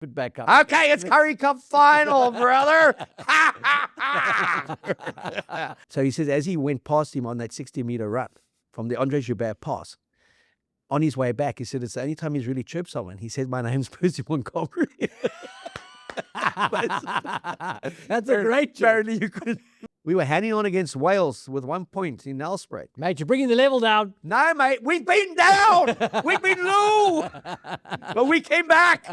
Put back up. Okay, it's Curry Cup final, brother. So he says as he went past him on that 60-meter run from the Andre Joubert pass, on his way back, he said it's the only time he's really chirped someone. He said, my name's Percy Montgomery. That's a great joke. Apparently you could. We were hanging on against Wales with 1 point in Nelspruit. Mate, you're bringing the level down. No, mate, we've been down. We've been low. But we came back.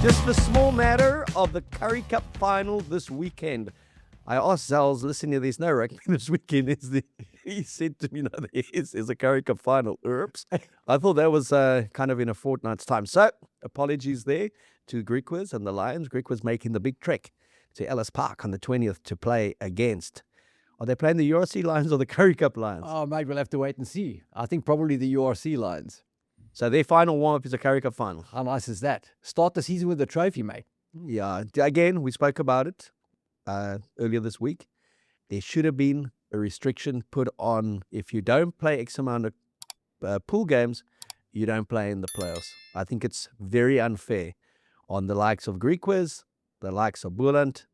Just the small matter of the Curry Cup final this weekend. I asked Zels, listen here, there's no rugby this weekend. He said to me, no, there's a Curry Cup final. Oops. I thought that was kind of in a fortnight's time. So, apologies there to Griquas and the Lions. Griquas making the big trek to Ellis Park on the 20th to play against. Are they playing the URC Lions or the Curry Cup Lions? Oh, mate, we'll have to wait and see. I think probably the URC Lions. So their final warm-up is a Curry Cup final. How nice is that? Start the season with a trophy, mate. Yeah, again, we spoke about it earlier this week. There should have been a restriction put on if you don't play X amount of pool games, you don't play in the playoffs. I think it's very unfair on the likes of Griquas, the likes of Boland,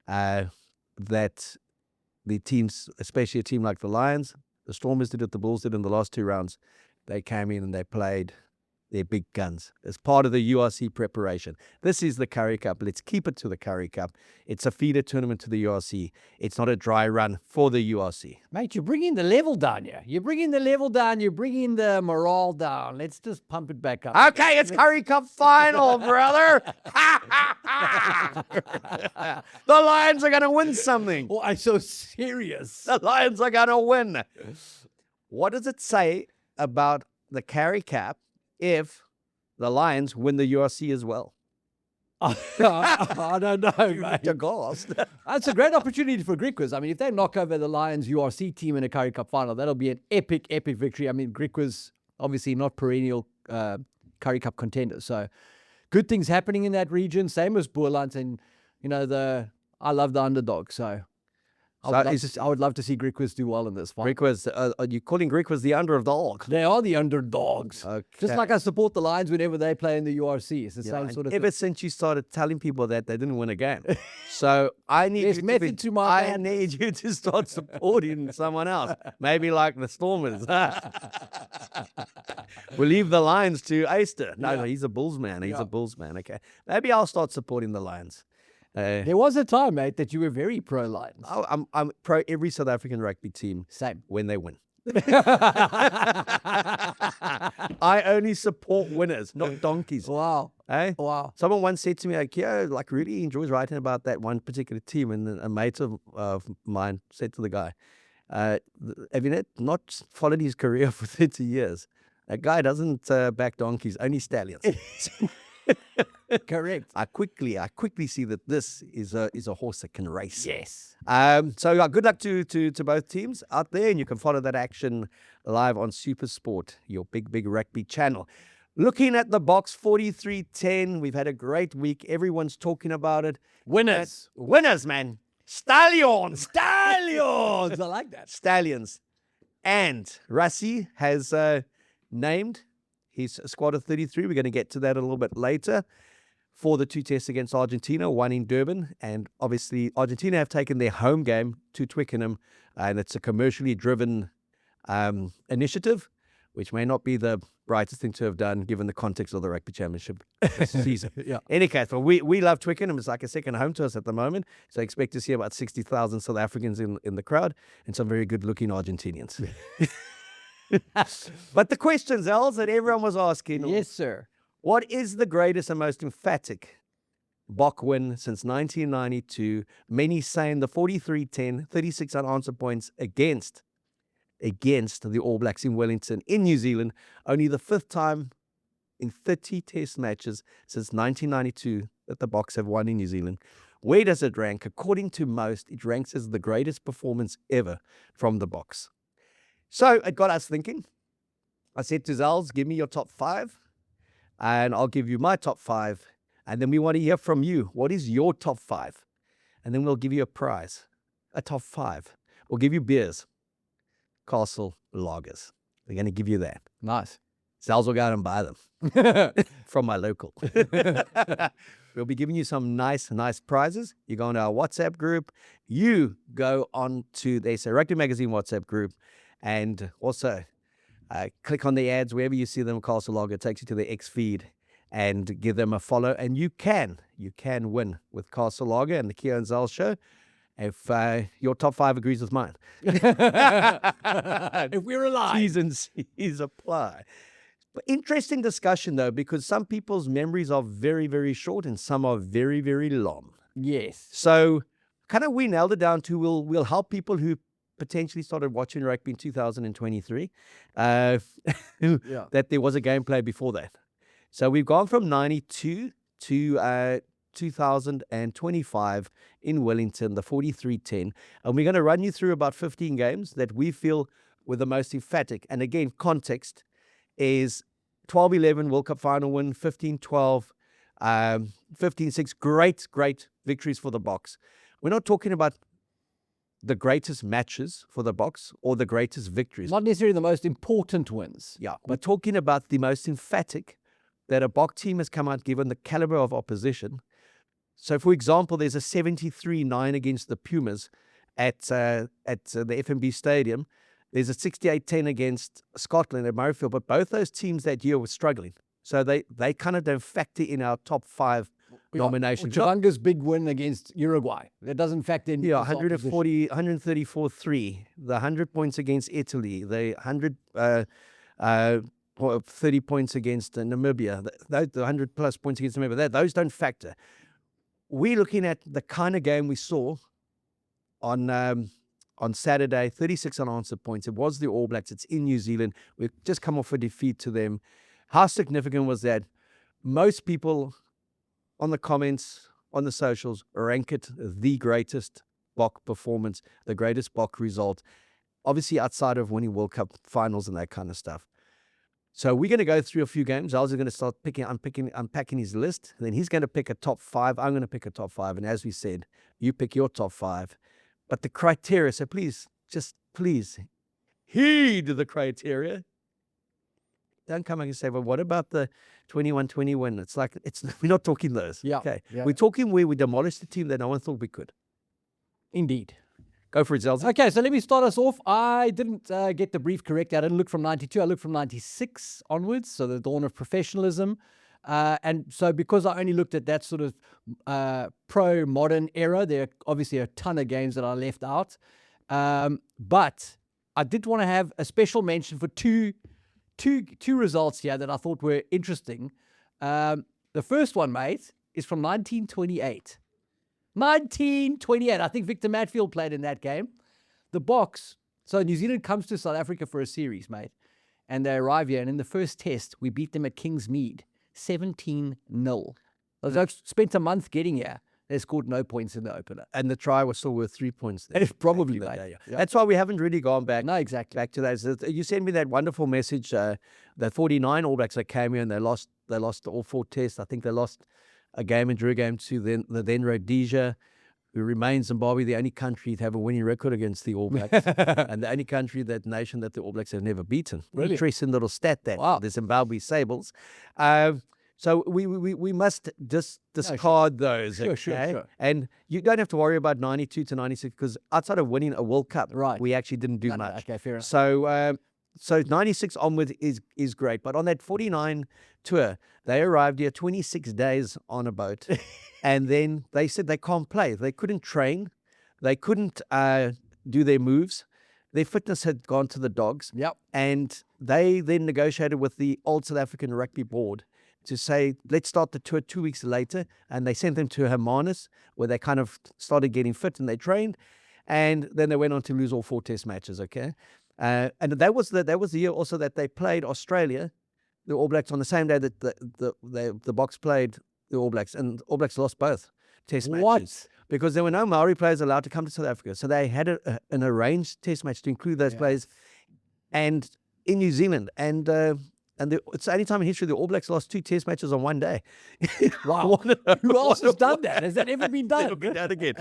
that the teams, especially a team like the Lions, the Stormers did it, the Bulls did in the last 2 rounds. They came in and they played their big guns as part of the URC preparation. This is the Curry Cup. Let's keep it to the Curry Cup. It's a feeder tournament to the URC. It's not a dry run for the URC. Mate, you're bringing the level down here. You're bringing the level down. You're bringing the morale down. Let's just pump it back up. Okay, it's Curry Cup final, brother. The Lions are going to win something. Why so serious? The Lions are going to win. What does it say about the Curry Cup if the Lions win the URC as well? I don't know, mate. That's a great opportunity for Griquas. I mean, if they knock over the Lions URC team in a Curry Cup final, that'll be an epic, epic victory. I mean, Griquas, obviously not perennial Curry Cup contenders. So good things happening in that region. Same as Boerland. And, you know, I love the Underdog. So I would love to see Griquas do well in this fight. Griquas, are you calling Griquas the underdog? They are the underdogs. Okay. Just like I support the Lions whenever they play in the URC. It's the same sort of ever since you started telling people that they didn't win a game. So I need I need you to start supporting someone else. Maybe like the Stormers. We'll leave the Lions to Aister. No, he's a Bulls man. He's a Bulls man. Okay. Maybe I'll start supporting the Lions. There was a time, mate, that you were very pro-Lions. I'm pro every South African rugby team. Same. When they win. I only support winners, not donkeys. Wow. Eh? Wow. Someone once said to me, like, Keo, like, really enjoys writing about that one particular team. And a mate of mine said to the guy, have you not followed his career for 30 years? That guy doesn't back donkeys, only stallions. Correct. I quickly see that this is a horse that can race. Yes. So good luck to both teams out there, and you can follow that action live on SuperSport, your big rugby channel. Looking at the box 43-10, we've had a great week. Everyone's talking about it. Winners, man. Stallions. I like that. Stallions. And Rassie has named his squad of 33. We're going to get to that a little bit later for the 2 tests against Argentina, one in Durban. And obviously, Argentina have taken their home game to Twickenham, and it's a commercially driven initiative, which may not be the brightest thing to have done given the context of the Rugby Championship season. Yeah. Any case, but we love Twickenham. It's like a second home to us at the moment. So I expect to see about 60,000 South Africans in the crowd and some very good-looking Argentinians. But the question, Zels, that everyone was asking. Yes, sir. What is the greatest and most emphatic Bok win since 1992? Many saying the 43-10, 36 unanswered points against the All Blacks in Wellington in New Zealand. Only the 5th time in 30 test matches since 1992 that the Boks have won in New Zealand. Where does it rank? According to most, it ranks as the greatest performance ever from the Boks. So it got us thinking. I said to Zels, give me your top 5, and I'll give you my top 5. And then we want to hear from you. What is your top 5? And then we'll give you a prize, a top 5. We'll give you beers, Castle lagers. We're going to give you that. Nice. Zels will go out and buy them from my local. We'll be giving you some nice prizes. You go into our WhatsApp group. You go on to the SA Rugby Magazine WhatsApp group, and also click on the ads wherever you see them. Castle Lager, it takes you to the X feed, and give them a follow. And you can win with Castle Lager and the Keo Zels show if your top 5 agrees with mine. If we're alive. T's and C's apply. But interesting discussion, though, because some people's memories are very, very short and some are very, very long. Yes. So kind of we nailed it down to we'll help people who potentially started watching rugby in 2023, that there was a gameplay before that. So we've gone from 92 to 2025 in Wellington, the 43-10. And we're going to run you through about 15 games that we feel were the most emphatic. And again, context is 12-11 World Cup final win, 15-12, 15-6. Great victories for the Boks. We're not talking about the greatest matches for the Boks or the greatest victories. Not necessarily the most important wins. Yeah, we're talking about the most emphatic that a Bok team has come out given the caliber of opposition. So, for example, there's a 73-9 against the Pumas at the FNB Stadium. There's a 68-10 against Scotland at Murrayfield, but both those teams that year were struggling. So they kind of don't factor in our top 5 nominations. Chavanga's big win against Uruguay. That doesn't factor in. Yeah, 134-3. The 100 points against Italy. The 30 points against Namibia. The 100-plus points against Namibia. Those don't factor. We're looking at the kind of game we saw on Saturday, 36 unanswered points. It was the All Blacks. It's in New Zealand. We've just come off a defeat to them. How significant was that? Most people on the comments, on the socials, rank it the greatest Bok performance, the greatest Bok result, obviously outside of winning World Cup finals and that kind of stuff. So we're going to go through a few games. Zels is going to start unpacking his list. Then he's going to pick a top 5. I'm going to pick a top 5. And as we said, you pick your top 5. But the criteria, so please heed the criteria. Don't come and say, well, what about the 21-20 win? It's like, we're not talking those. Yeah. Okay. Yeah. We're talking where we demolished the team that no one thought we could. Indeed. Go for it, Zels. Okay, so let me start us off. I didn't get the brief correct. I didn't look from 92. I looked from 96 onwards, so the dawn of professionalism. And so because I only looked at that sort of pro-modern era, there are obviously a ton of games that I left out. But I did want to have a special mention for two results here that I thought were interesting. The first one, mate, is from 1928. 1928. I think Victor Matfield played in that game. The Boks. So New Zealand comes to South Africa for a series, mate. And they arrive here. And in the first test, we beat them at Kingsmead. 17-0. The Blacks spent a month getting here. They scored no points in the opener. And the try was still worth 3 points. There. Probably, mate. Yeah. That's why we haven't really gone back. No, exactly. Back to that. You sent me that wonderful message. The 49 All Blacks that came here and they lost all 4 tests. I think they lost a game and drew a game to the then Rhodesia, who remains Zimbabwe, the only country to have a winning record against the All Blacks, and the only country, that nation that the All Blacks have never beaten. Really? Interesting little stat that. Wow. The Zimbabwe Sables. So we must discard those. Sure, okay? sure. And you don't have to worry about 92 to 96 because outside of winning a World Cup, right, we actually didn't do much. Okay, fair enough. So 96 onward is great. But on that 49 tour, they arrived here 26 days on a boat. And then they said they can't play. They couldn't train. They couldn't do their moves. Their fitness had gone to the dogs. Yep. And they then negotiated with the old South African Rugby Board to say, let's start the tour 2 weeks later. And they sent them to Hermanus, where they kind of started getting fit and they trained. And then they went on to lose all 4 test matches, okay? And that was the year also that they played Australia the All Blacks on the same day that the Boks played the All Blacks, and All Blacks lost both test matches. What? Because there were no Maori players allowed to come to South Africa. So they had an arranged test match to include those players, and in New Zealand. And it's the only time in history the All Blacks lost 2 test matches on one day. Wow. Who else has done that? Has that ever been done? Never been done again.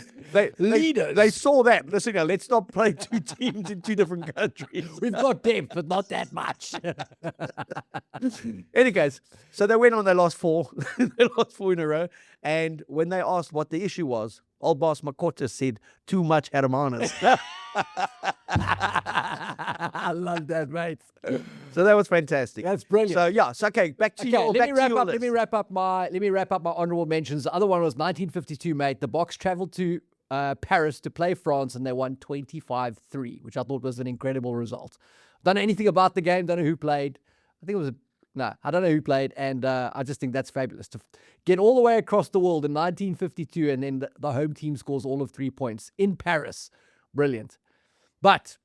Leaders. They saw that. Listen, let's not play 2 teams in 2 different countries. We've got depth, but not that much. Anyways, so they went on, they lost 4. They lost 4 in a row. And when they asked what the issue was, old boss Makota said, too much Hermanas. I love that, mate. So that was fantastic. That's brilliant. So yeah, so okay, back to your let me wrap up. list. Let me wrap up my honorable mentions. The other one was 1952, mate. The Boks traveled to Paris to play France, and they won 25-3, which I thought was an incredible result. Don't know anything about the game. Don't know who played. I think it was I don't know who played, and I just think that's fabulous to get all the way across the world in 1952, and then the home team scores all of 3 points in Paris. Brilliant. But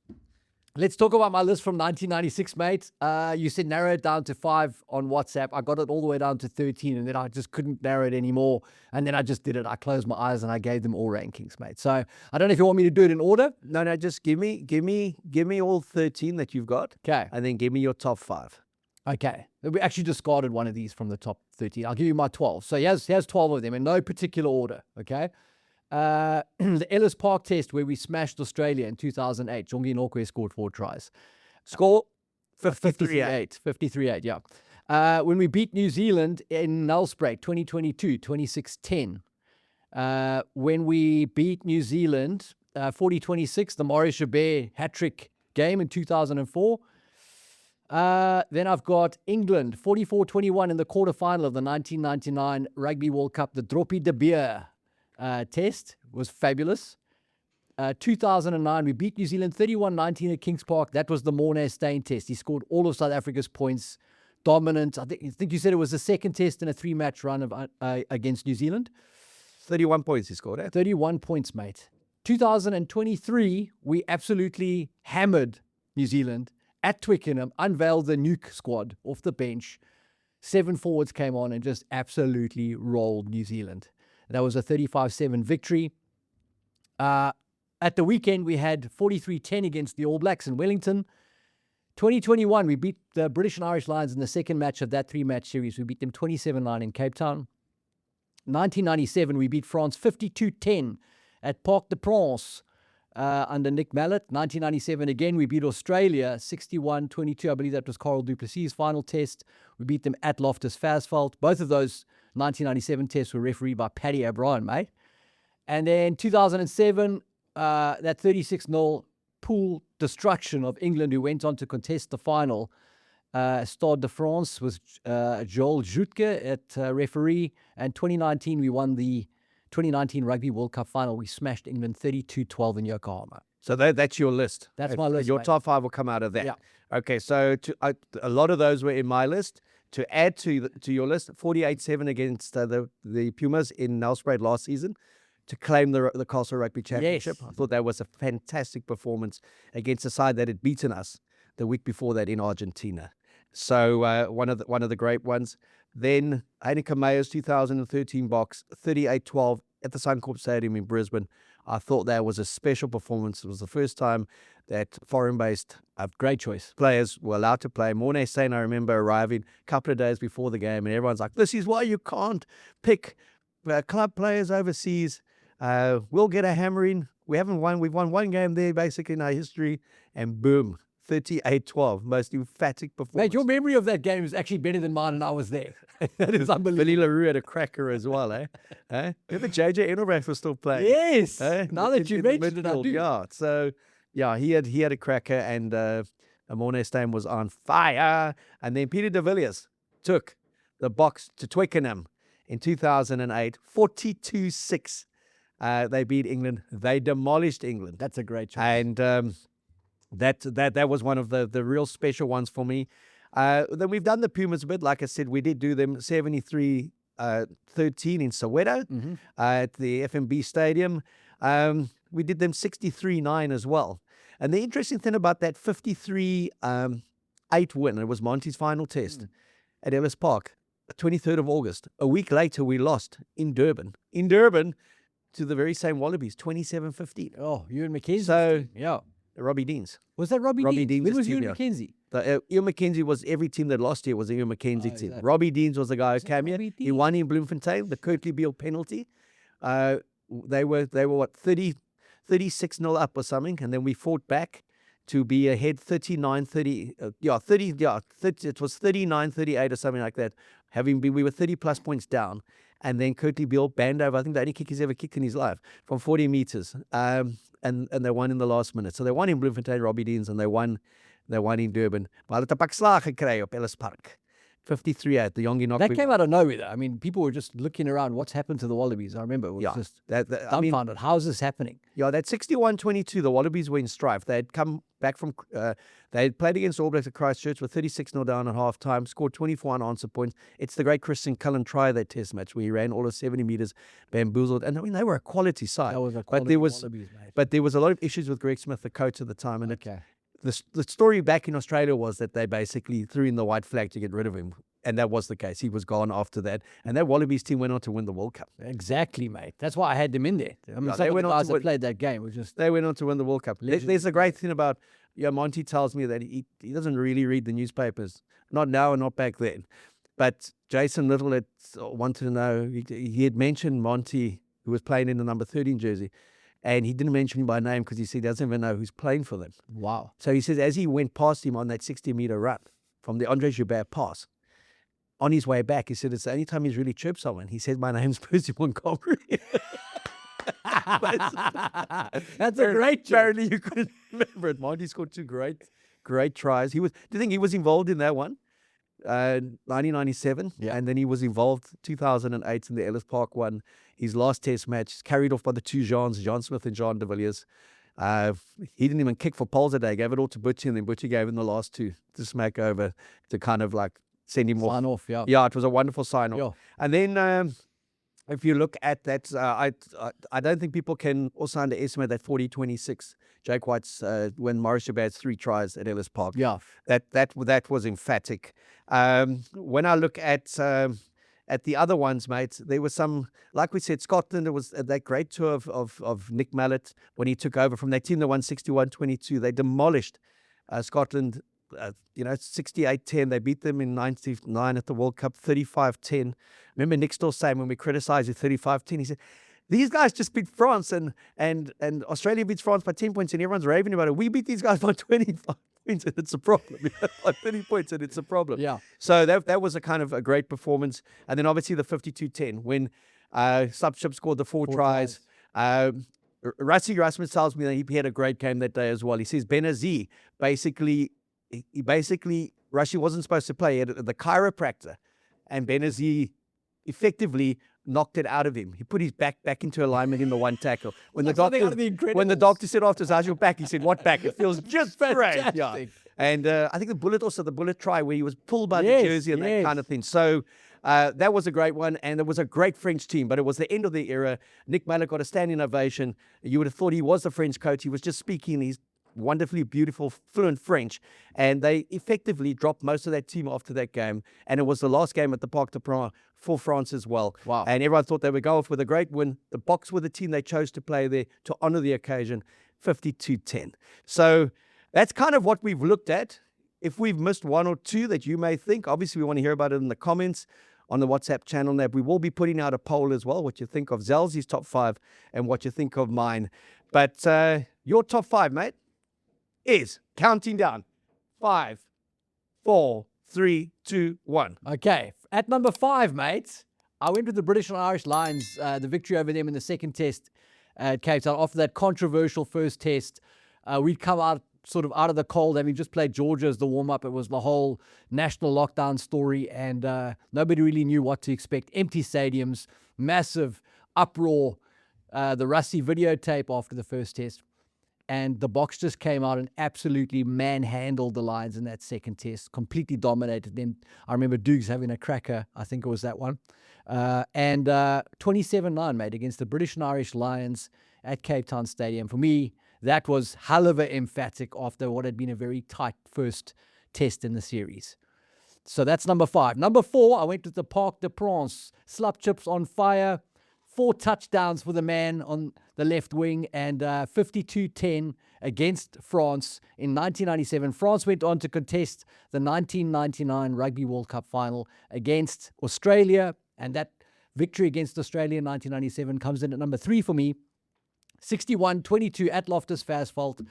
let's talk about my list from 1996, mate. You said narrow it down to 5 on WhatsApp. I got it all the way down to 13, and then I just couldn't narrow it anymore. And then I just did it. I closed my eyes and I gave them all rankings, mate. So I don't know if you want me to do it in order. No, just give me all 13 that you've got. Okay. And then give me your top 5. Okay. We actually discarded one of these from the top 13. I'll give you my 12. So he has 12 of them in no particular order. Okay. The Ellis Park test where we smashed Australia in 2008. Jongi Norquist scored 4 tries. Score 53-8. 53-8, yeah. When we beat New Zealand in Nelspruit 2022, 26-10. When we beat New Zealand 40-26, the Maurice Joubert hat-trick game in 2004. Then I've got England 44-21 in the quarterfinal of the 1999 Rugby World Cup. The Droppie de Beer test was fabulous. 2009, we beat New Zealand 31-19 at Kings Park. That was the Mornay Steyn test. He scored all of South Africa's points. Dominant. I think you said it was the second test in a 3-match run of against New Zealand. 31 points he scored, eh? 31 points, mate. 2023, we absolutely hammered New Zealand at Twickenham, unveiled the nuke squad off the bench. 7 forwards came on and just absolutely rolled New Zealand. That was a 35-7 victory. At the weekend, we had 43-10 against the All Blacks in Wellington. 2021, we beat the British and Irish Lions in the second match of that 3-match series. We beat them 27-9 in Cape Town. 1997, we beat France 52-10 at Parc des Princes under Nick Mallett. 1997, again, we beat Australia 61-22. I believe that was Carl Duplessis' final test. We beat them at Loftus Versfeld. Both of those 1997 tests were refereed by Paddy O'Brien, mate. And then 2007, that 36-0 pool destruction of England, who went on to contest the final. Stade de France was Joel Jutke at referee. And 2019, we won the 2019 Rugby World Cup final. We smashed England 32-12 in Yokohama. So that's your list. That's my list, Your mate. top 5 will come out of that. Yeah. Okay, so a lot of those were in my list. To add to your list, 48-7 against the Pumas in Nelspruit last season to claim the Castle Rugby Championship. Yes. I thought that was a fantastic performance against a side that had beaten us the week before that in Argentina. So one of the great ones. Then Heineken Meyer's 2013 Boks, 38-12 at the Suncorp Stadium in Brisbane. I thought that was a special performance. It was the first time that foreign-based Great choice. players were allowed to play. Mornay Steyn, I remember arriving a couple of days before the game, and everyone's like, this is why you can't pick club players overseas. We'll get a hammering. We've won one game there basically in our history, and boom, 38-12, most emphatic performance. Mate, your memory of that game is actually better than mine, and I was there. That is unbelievable. Billy LaRue had a cracker as well, eh? Remember JJ Engelbrecht was still playing? Yes. Eh? Now that you In the mentioned it, I midfield, do. Yeah, so yeah, he had a cracker, and Mornay Steyn was on fire. And then Peter de Villiers took the Boks to Twickenham in 2008, 42-6. They beat England. They demolished England. That's a great choice. And that was one of the real special ones for me. Then we've done the Pumas a bit. Like I said, we did do them 73-13 in Soweto at the FNB Stadium. We did them 63-9 as well. And the interesting thing about that 53-8 win, it was Monty's final test. at Ellis Park, the 23rd of August. A week later, we lost in Durban. In Durban, to the very same Wallabies, 27-15. Oh, Ewan McKenzie. So, yeah. Robbie Deans. Was that Robbie Deans? When was Ewan team, McKenzie? Ewan McKenzie was every team that lost here was a Ewan McKenzie team. Robbie Deans was the guy who came here. He won in Bloemfontein, the Kirtley Beale penalty. They were what, 36-0 up or something, and then we fought back to be ahead 39-30. It was 39-38 or something like that. We were 30 plus points down, and then Kirtley Beale banned over. I think the only kick he's ever kicked in his life from 40 meters. And they won in the last minute. So they won in Bloemfontein, Robbie Deans, and they won in Durban. Maar hulle het 'n pak slag gekry op Ellis Park. 53-8, the Yongi knocked. That came out of nowhere, though. I mean, people were just looking around. What's happened to the Wallabies? I remember it was just dumbfounded. How is this happening? Yeah, that 61-22, the Wallabies were in strife. They had come back from, they had played against All Blacks at Christchurch with 36-0 down at half time, scored 24 unanswered points. It's the great Christian Cullen try that test match where he ran all of 70 meters, bamboozled. And I mean, they were a quality side. That was a quality Wallabies, mate. But there was a lot of issues with Greg Smith, the coach at the time. And the story back in Australia was that they basically threw in the white flag to get rid of him. And that was the case. He was gone after that. And that Wallabies team went on to win the World Cup. Exactly, mate. That's why I had them in there. I mean, some of the guys that played that game were just... They went on to win the World Cup. There's a great thing about... Monty tells me that he doesn't really read the newspapers. Not now and not back then. But Jason Little wanted to know... He had mentioned Monty, who was playing in the number 13 jersey. And he didn't mention him by name because he said he doesn't even know who's playing for them. Wow. So he says as he went past him on that 60-meter run from the Andre Joubert pass... On his way back, he said, it's the only time he's really chirped someone. He said, my name's Percy Montgomery. That's a great joke. Apparently you couldn't remember it. Monty scored two great tries. Do you think he was involved in that one? 1997. Yeah. And then he was involved 2008 in the Ellis Park one. His last test match, carried off by the two Jeans, John Smith and Jean de Villiers. He didn't even kick for poles that day. He gave it all to Butchie, and then Butchie gave him the last two to smack over to kind of like send him off. Sign off, yeah. Yeah, it was a wonderful sign off. Yeah. And then if you look at that, I don't think people can also underestimate that 40-26. Jake White's when Maurice Joubert's 3 tries at Ellis Park. Yeah. That was emphatic. When I look at the other ones, mate, there was some, like we said, Scotland, it was that great tour of Nick Mallett when he took over from that team that won 61-22. They demolished Scotland. 68-10. They beat them in 99 at the World Cup, 35-10. Remember Nick still saying when we criticized it 35-10, he said, these guys just beat France and Australia beats France by 10 points and everyone's raving about it. We beat these guys by 25 points and it's a problem. By 30 points and it's a problem. Yeah. So that was a kind of a great performance. And then obviously the 52-10 when Subship scored the 4 tries. Rassie Rasmus tells me that he had a great game that day as well. He says Benazir basically, Rassie wasn't supposed to play. He had the chiropractor, and Benazir effectively knocked it out of him. He put his back into alignment in the one tackle. When the doctor said after how's your back, he said, what back? It feels just great. Yeah. And I think the bullet try where he was pulled by the jersey and that kind of thing. So that was a great one, and it was a great French team, but it was the end of the era. Nick Mallett got a standing ovation. You would have thought he was the French coach. He was just speaking his wonderfully beautiful, fluent French, and they effectively dropped most of that team after that game, and it was the last game at the Parc des Princes for France as well. Wow. And everyone thought they would go off with a great win. The Boks were the team they chose to play there to honor the occasion, 52-10. So that's kind of what we've looked at. If we've missed one or two that you may think, obviously we want to hear about it in the comments on the WhatsApp channel. Now, we will be putting out a poll as well, what you think of Zels' top 5 and what you think of mine. But your top 5, mate, is counting down 5, 4, 3, 2, 1. Okay, at number 5, mate, I went with the British and Irish Lions, the victory over them in the second test at Cape Town. After that controversial first test, we'd come out of the cold, having just played Georgia as the warm-up. It was the whole national lockdown story, and nobody really knew what to expect. Empty stadiums, massive uproar, the Rusty videotape after the first test. And the Boks just came out and absolutely manhandled the Lions in that second test, completely dominated them. I remember Dukes having a cracker, I think it was that one. And 27-9, mate, against the British and Irish Lions at Cape Town Stadium. For me, that was hell of a emphatic after what had been a very tight first test in the series. So that's number 5. Number 4, I went to the Parc de France. Slap chips on fire. 4 touchdowns for the man on the left wing, and 52-10 against France in 1997. France went on to contest the 1999 Rugby World Cup final against Australia, and that victory against Australia in 1997 comes in at number 3 for me. 61-22 at Loftus Versfeld.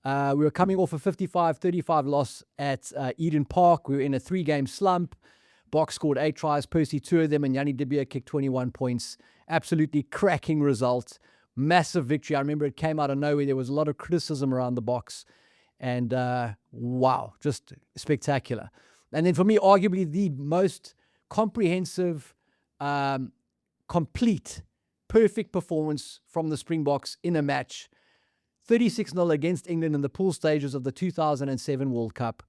We were coming off a 55-35 loss at Eden Park. We were in a 3-game slump. Box scored 8 tries, Percy 2 of them, and Yanni De Beer kicked 21 points. Absolutely cracking result. Massive victory. I remember it came out of nowhere. There was a lot of criticism around the box. And wow, just spectacular. And then for me, arguably the most comprehensive, complete, perfect performance from the Springboks in a match. 36-0 against England in the pool stages of the 2007 World Cup.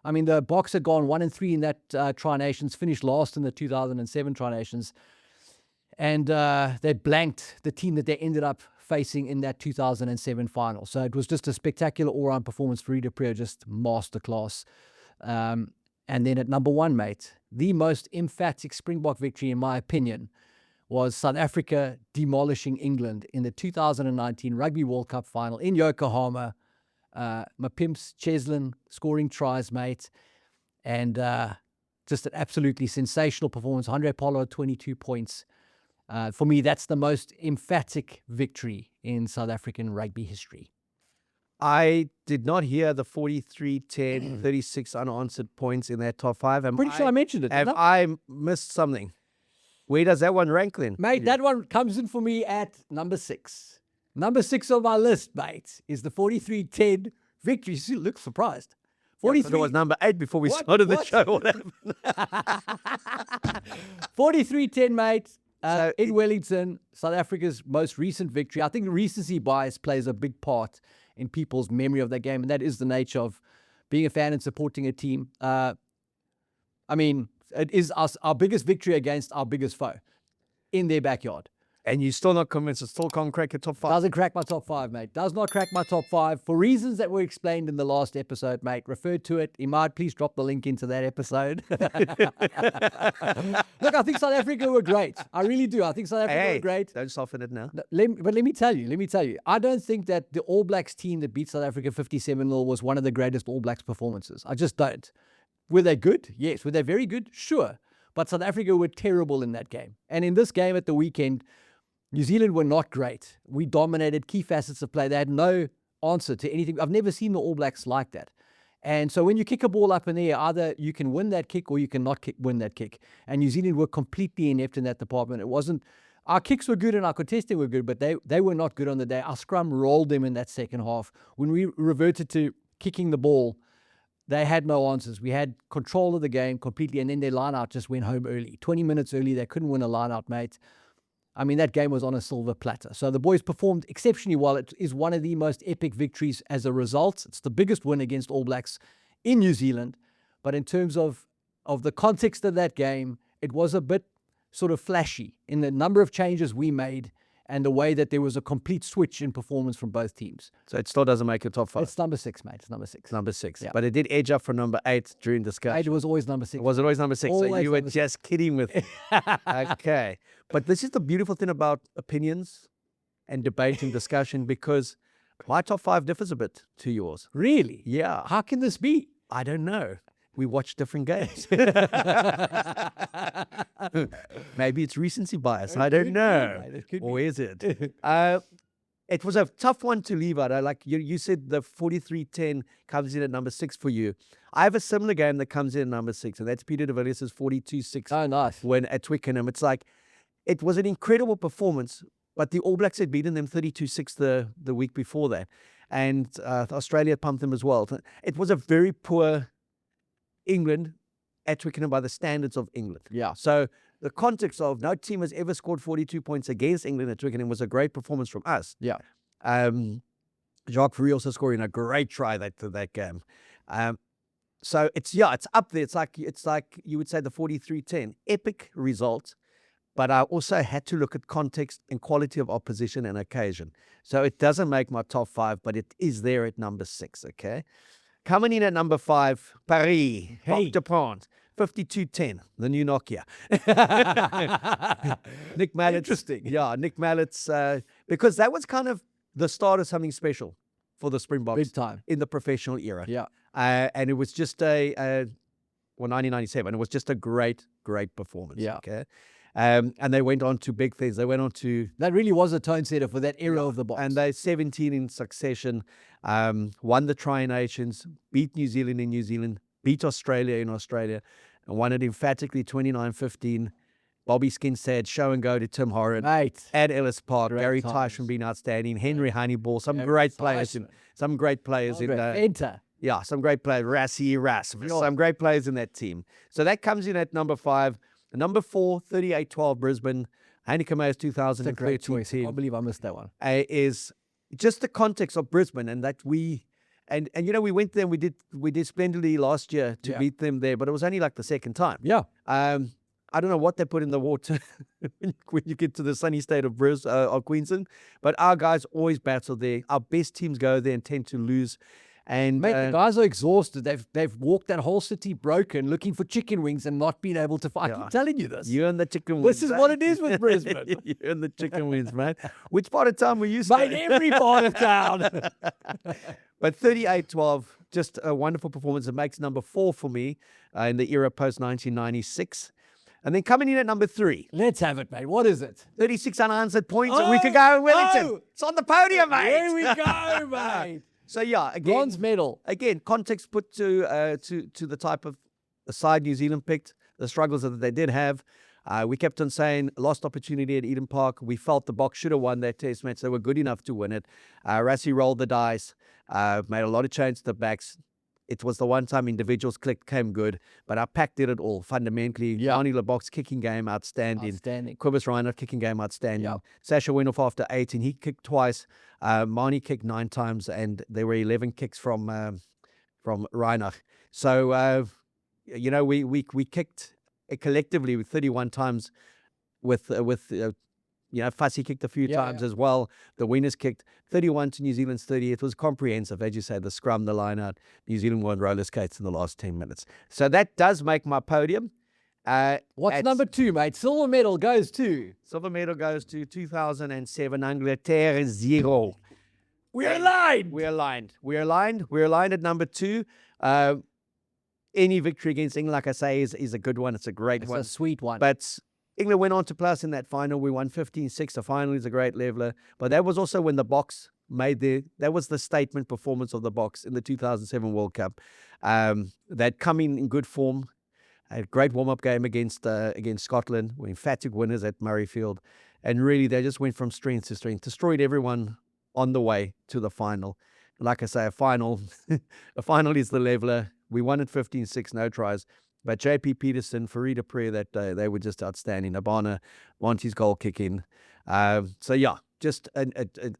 I mean, the Boks had gone 1-3 in that Tri-Nations, finished last in the 2007 Tri-Nations, and they blanked the team that they ended up facing in that 2007 final. So it was just a spectacular all-round performance for Rita Priya, just masterclass. And then at number 1, mate, the most emphatic Springbok victory, in my opinion, was South Africa demolishing England in the 2019 Rugby World Cup final in Yokohama. My pimps, Cheslin, scoring tries, mate. And just an absolutely sensational performance. Andre Pollard, 22 points. For me, that's the most emphatic victory in South African rugby history. I did not hear the 43-10, 36 unanswered points in that top 5. I'm pretty sure I mentioned it. Have I missed something? Where does that one rank then? Mate, that one comes in for me at number 6. Number 6 on my list, mate, is the 43-10 victory. You look surprised. 43 was number 8 before we started the show. What happened? 43-10, mate. In Wellington, South Africa's most recent victory. I think recency bias plays a big part in people's memory of that game, and that is the nature of being a fan and supporting a team. I mean, it is our biggest victory against our biggest foe in their backyard. And you're still not convinced it still can't crack your top 5? Doesn't crack my top 5, mate. Does not crack my top 5 for reasons that were explained in the last episode, mate. Refer to it. Imad, please drop the link into that episode. Look, I think South Africa were great. I really do. I think South Africa were great. Don't soften it now. But let me tell you. I don't think that the All Blacks team that beat South Africa 57-0 was one of the greatest All Blacks performances. I just don't. Were they good? Yes. Were they very good? Sure. But South Africa were terrible in that game. And in this game at the weekend, New Zealand were not great. We dominated key facets of play. They had no answer to anything. I've never seen the All Blacks like that. And so when you kick a ball up in the air, either you can win that kick or you cannot win that kick. And New Zealand were completely inept in that department. It wasn't, our kicks were good and our contesting were good, but they were not good on the day. Our scrum rolled them in that second half. When we reverted to kicking the ball, they had no answers. We had control of the game completely, and then their line-out just went home early. 20 minutes early, they couldn't win a line-out, mate. I mean, that game was on a silver platter. So the boys performed exceptionally well. It is one of the most epic victories as a result. It's the biggest win against All Blacks in New Zealand. But in terms of the context of that game, it was a bit sort of flashy in the number of changes we made and the way that there was a complete switch in performance from both teams. So it still doesn't make your top 5? It's number 6, mate. It's number 6. Number 6. Yeah. But it did edge up from number 8 during discussion. 8 was always number 6. Was it always number 6? Always so you were number 6. just kidding with me. Okay. But this is the beautiful thing about opinions and debate and discussion, because my top 5 differs a bit to yours. Really? Yeah. How can this be? I don't know. We watch different games. Maybe it's recency bias. I don't know. Or is it? It was a tough one to leave out. Like you said, the 43-10 comes in at number 6 for you. I have a similar game that comes in at number 6, and that's Peter de Villiers' 42-6. Oh, nice. When at Twickenham. It's like, it was an incredible performance, but the All Blacks had beaten them 32-6 the week before that. And Australia pumped them as well. It was a very poor England at Twickenham by the standards of England. Yeah. So the context of no team has ever scored 42 points against England at Twickenham was a great performance from us. Yeah. Jacques Fourie also scoring a great try that game. So it's up there. It's like you would say the 43-10 epic result. But I also had to look at context and quality of opposition and occasion. So it doesn't make my top 5, but it is there at number 6, okay? Coming in at number 5, Paris, Hey. Parc de France, 52-10, the new Nokia. Nick Mallett's. Interesting. Yeah, Nick Mallett's, because that was kind of the start of something special for the Springboks Big time. in the professional era. Yeah. And it was just 1997, it was just a great performance. Yeah. Okay. And they went on to big things. They went on to, That really was a tone setter for that era of the Boks. and they 17 in succession, won the Tri-Nations, beat New Zealand in New Zealand, beat Australia in Australia, and won it emphatically 29-15. Bobby Skinstad, show and go to Tim Horan Mate. at Ellis Park. Great Gary times. Tyson being outstanding. Henry Honeyball, some Gary great players Tyson. some great players in Enter. yeah, some great players. Rassie, some great players in that team. So that comes in at number 5. Number 4, 38-12 Brisbane. Heineken Mayer's It's a great 2013 choice. I team can't believe I missed that one. is just the context of Brisbane, and that we you know, we went there and we did splendidly last year to beat them there, but it was only like the second time. Yeah. I don't know what they put in the water when you get to the sunny state of Queensland, but our guys always battle there. Our best teams go there and tend to lose. And Mate, the guys are exhausted. They've walked that whole city broken, looking for chicken wings and not being able to find. I keep telling you this. You and the chicken wings. This is what it is with Brisbane. You and the chicken wings, man. Which part of town were you Mate, staying? every part of town. But 38-12, just a wonderful performance. It makes number 4 for me in the era post-1996. And then coming in at number 3, Let's have it, mate. What is it? 36 unanswered points a week ago in Wellington. oh. It's on the podium, mate. Here we go, mate. So yeah, again, Bronze medal. again, context put to the type of the side New Zealand picked, the struggles that they did have. We kept on saying lost opportunity at Eden Park. We felt the Boks should have won that test match. They were good enough to win it. Rassie rolled the dice, made a lot of changes to the backs. It was the one time individuals came good, but our pack did it all fundamentally. Arnie Lebok's kicking game, outstanding. Quibus Reinhardt kicking game, outstanding. Yeah. Sasha went off after 8 and he kicked twice. Marnie kicked 9 times and there were 11 kicks from Reinhardt. So, you know, we kicked collectively with 31 times with you know, Fussy kicked a few times as well. The winners kicked 31 to New Zealand's 30. It was comprehensive, as you say, the scrum, the line out. New Zealand won roller skates in the last 10 minutes. So that does make my podium. What's number 2, mate? Silver medal goes to. Silver medal goes to 2007, Angleterre 0. We're aligned. We're aligned. We're aligned. We're aligned at number 2. Any victory against England, like I say, is a good one. It's a great one. It's a sweet one. But England went on to plus in that final. We won 15-6. The final is a great leveler. But that was also when the Boks that was the statement performance of the Boks in the 2007 World Cup. They'd come in good form. A great warm-up game against Scotland. We're emphatic winners at Murrayfield. And really, they just went from strength to strength. Destroyed everyone on the way to the final. Like I say, a final is the leveler. We won at 15-6, no tries. But JP Peterson, Farida Prayer that day, they were just outstanding. Abana, Monty's goal kicking. So yeah, just an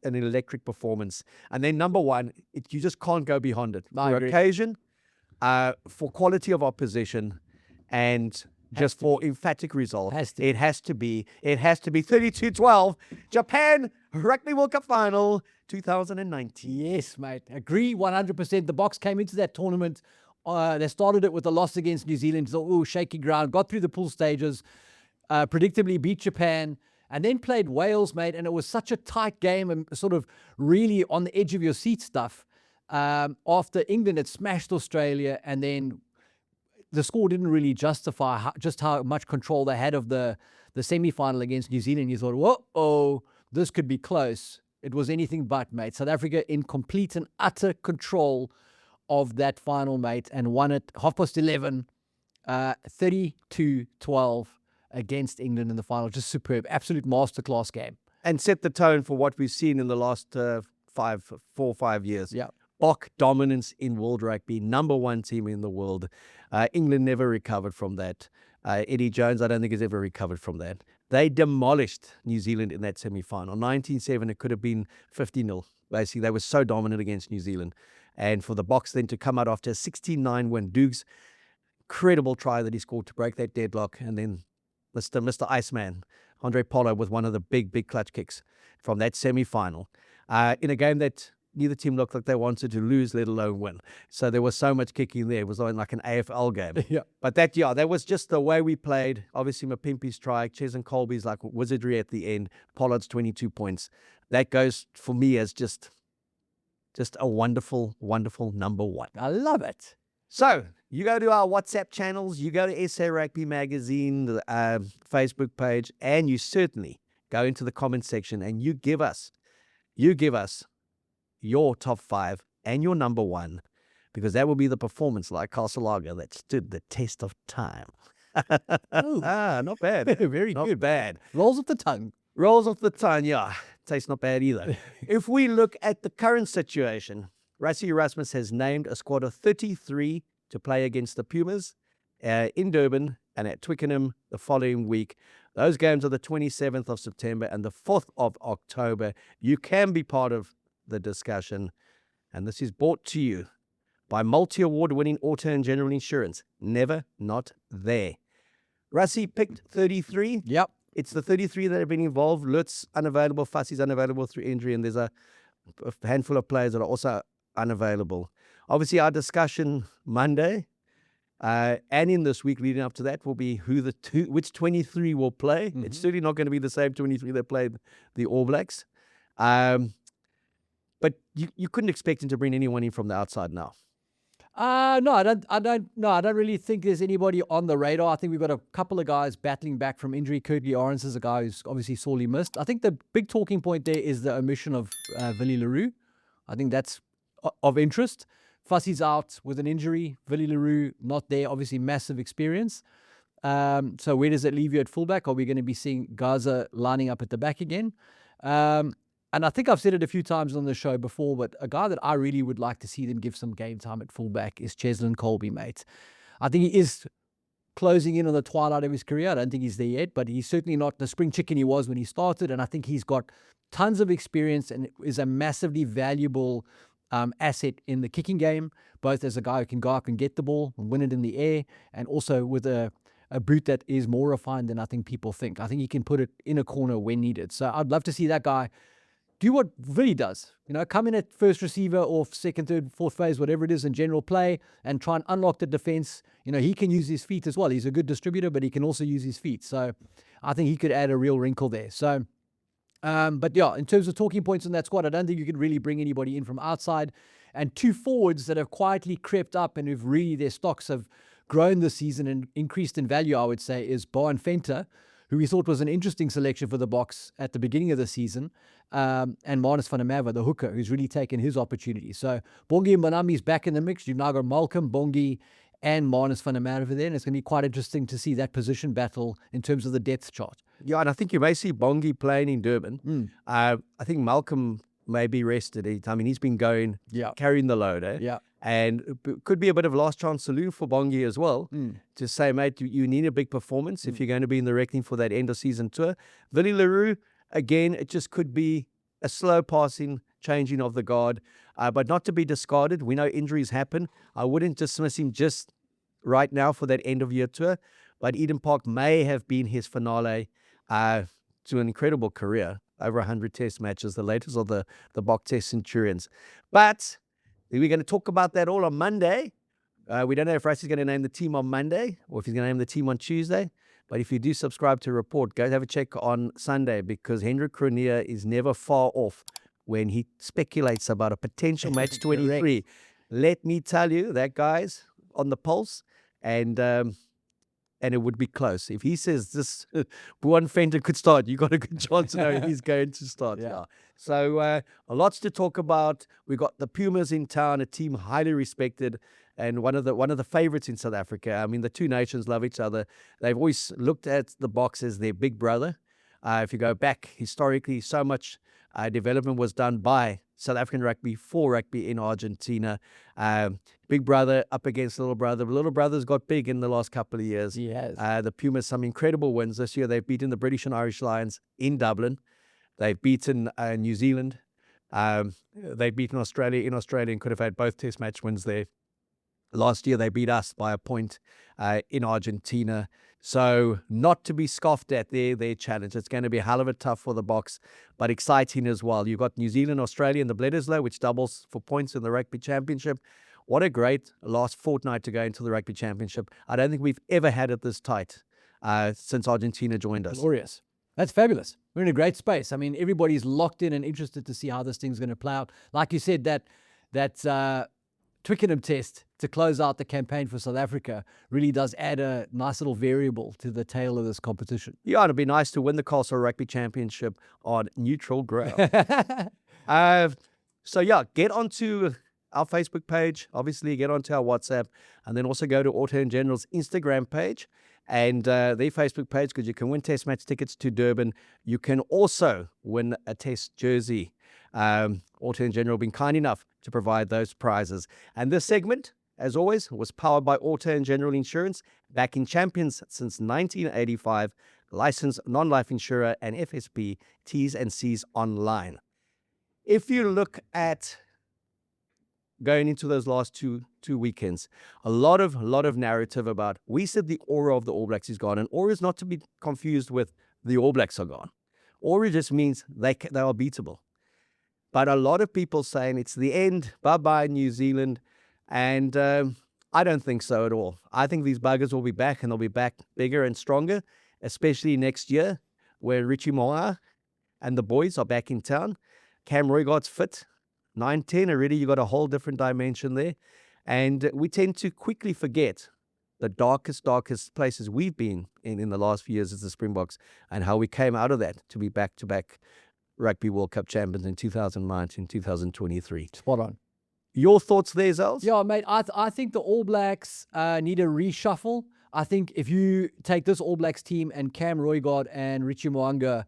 electric performance. And then number 1, you just can't go beyond it. For occasion, for quality of opposition, and just for emphatic result. It has to be 32-12. Japan Rugby World Cup final 2019. Yes, mate. Agree 100%. The Boks came into that tournament. They started it with a loss against New Zealand. So, shaky ground. Got through the pool stages. Predictably beat Japan. And then played Wales, mate. And it was such a tight game and sort of really on the edge of your seat stuff. After England had smashed Australia, and then the score didn't really justify just how much control they had of the semi-final against New Zealand. You thought, whoa, this could be close. It was anything but, mate. South Africa in complete and utter control of that final, mate, and won it 11:30, 32-12 against England in the final. Just superb. Absolute masterclass game. And set the tone for what we've seen in the last 4 or 5 years. Yeah. Bok dominance in world rugby, number 1 team in the world. England never recovered from that. Eddie Jones, I don't think, has ever recovered from that. They demolished New Zealand in that semi-final. 19-7, it could have been 50-0. Basically, they were so dominant against New Zealand. And for the Boks then to come out after a 16-9 win, Doug's incredible try that he scored to break that deadlock. And then Mr. Iceman, Andre Pollard, with one of the big clutch kicks from that semi-final. In a game that neither team looked like they wanted to lose, let alone win. So there was so much kicking there. It was like an AFL game. Yeah. But that was just the way we played. Obviously, Mapimpi's strike, Ches and Colby's like wizardry at the end. Pollard's 22 points. That goes for me as just a wonderful, wonderful number one. I love it. So you go to our WhatsApp channels, you go to SA Rugby Magazine, the Facebook page, and you certainly go into the comment section and you give us your top 5 and your number 1, because that will be the performance like Castle Lager that stood the test of time. Not bad. Very Not good. bad. Rolls off the tongue. Rolls off the tongue, yeah. Tastes not bad either. If we look at the current situation, Rassie Erasmus has named a squad of 33 to play against the Pumas in Durban and at Twickenham the following week. Those games are the 27th of September and the 4th of October. You can be part of the discussion, and this is brought to you by multi-award-winning auto and general insurance. Never not there. Rassie picked 33. Yep. It's the 33 that have been involved. Lutz unavailable, Fussie's unavailable through injury, and there's a handful of players that are also unavailable. Obviously, our discussion Monday and in this week leading up to that will be which 23 will play. Mm-hmm. It's certainly not going to be the same 23 that played the All Blacks. But you couldn't expect him to bring anyone in from the outside now. No, I don't really think there's anybody on the radar. I think we've got a couple of guys battling back from injury. Curtly Orange is a guy who's obviously sorely missed. I think the big talking point there is the omission of Willie Leroux. I think that's of interest. Fussie's out with an injury. Willie Leroux not there. Obviously, massive experience. So where does it leave you at fullback? Are we going to be seeing Gaza lining up at the back again? And I think I've said it a few times on the show before, but a guy that I really would like to see them give some game time at fullback is Cheslin Colby, mate. I think he is closing in on the twilight of his career. I don't think he's there yet, but he's certainly not the spring chicken he was when he started. And I think he's got tons of experience and is a massively valuable asset in the kicking game, both as a guy who can go up and get the ball and win it in the air, and also with a boot that is more refined than I think people think. I think he can put it in a corner when needed. So I'd love to see that guy do what Willie does, come in at first receiver or second, third, fourth phase, whatever it is in general play, and try and unlock the defense. He can use his feet as well. He's a good distributor, but he can also use his feet. So I think he could add a real wrinkle there. So, but yeah, in terms of talking points in that squad, I don't think you could really bring anybody in from outside. And two forwards that have quietly crept up and who've really, their stocks have grown this season and increased in value, I would say, is Bohan Venter, who we thought was an interesting selection for the Boks at the beginning of the season, and Marnus van der Merwe, the hooker, who's really taken his opportunity. So Bongi and Bonami's back in the mix. You've now got Malcolm, Bongi, and Marnus van der Merwe there, and it's going to be quite interesting to see that position battle in terms of the depth chart. Yeah, and I think you may see Bongi playing in Durban. I think Malcolm may be rested. He's been going, carrying the load. Yeah. And it could be a bit of last chance saloon for Bongi as well, to say, mate, you need a big performance if you're going to be in the reckoning for that end of season tour. Willie Leroux, again, it just could be a slow passing, changing of the guard, but not to be discarded. We know injuries happen. I wouldn't dismiss him just right now for that end of year tour, but Eden Park may have been his finale to an incredible career, over 100 test matches, the latest of the Bok Test Centurions. But we're going to talk about that all on Monday. We don't know if Rassie's going to name the team on Monday or if he's going to name the team on Tuesday. But if you do subscribe to Report, go have a check on Sunday, because Hendrik Cronje is never far off when he speculates about a potential match 23. Let me tell you, that guy's on the pulse, and it would be close. If he says this Bohan Venter could start, you got a good chance to know he's going to start. Yeah. So a lots to talk about. We got the Pumas in town, a team highly respected and one of the favorites in South Africa. I mean, the two nations love each other. They've always looked at the Boks as their big brother. If you go back historically, so much development was done by South African rugby for rugby in Argentina. Big brother up against little brother. Little brother's got big in the last couple of years. Yes. The Pumas, some incredible wins this year. They've beaten the British and Irish Lions in Dublin. They've beaten New Zealand. They've beaten Australia in Australia and could have had both test match wins there. Last year, they beat us by a point in Argentina. So not to be scoffed at their challenge. It's going to be a hell of a tough for the Boks, but exciting as well. You've got New Zealand, Australia in the Bledisloe, which doubles for points in the Rugby Championship. What a great last fortnight to go into the Rugby Championship. I don't think we've ever had it this tight since Argentina joined us. Glorious. That's fabulous. We're in a great space. I mean, everybody's locked in and interested to see how this thing's going to play out. Like you said, that Twickenham test to close out the campaign for South Africa really does add a nice little variable to the tail of this competition. Yeah, it'd be nice to win the Castle Rugby Championship on neutral ground. So yeah, get onto our Facebook page, obviously get onto our WhatsApp, and then also go to Auto and General's Instagram page and their Facebook page, because you can win test match tickets to Durban. You can also win a test jersey. Auto and General have been kind enough to provide those prizes. And this segment, as always, was powered by Auto and General Insurance, backing champions since 1985, licensed non-life insurer and FSP, T's and C's online. If you look at going into those last two weekends, a lot of narrative about, we said the aura of the All Blacks is gone, and aura is not to be confused with the All Blacks are gone. Aura just means they are beatable. But a lot of people saying it's the end, bye-bye New Zealand, and I don't think so at all. I think these buggers will be back, and they'll be back bigger and stronger, especially next year, where Richie Moa and the boys are back in town. Cam Roygaard's fit, 9-10 already. You got a whole different dimension there. And we tend to quickly forget the darkest places we've been in the last few years as the Springboks, and how we came out of that to be back-to-back Rugby World Cup champions in 2019, 2023. Spot on. Your thoughts there, Zels? Yeah, mate, I think the All Blacks need a reshuffle. I think if you take this All Blacks team and Cam Roygaard and Richie Mo'unga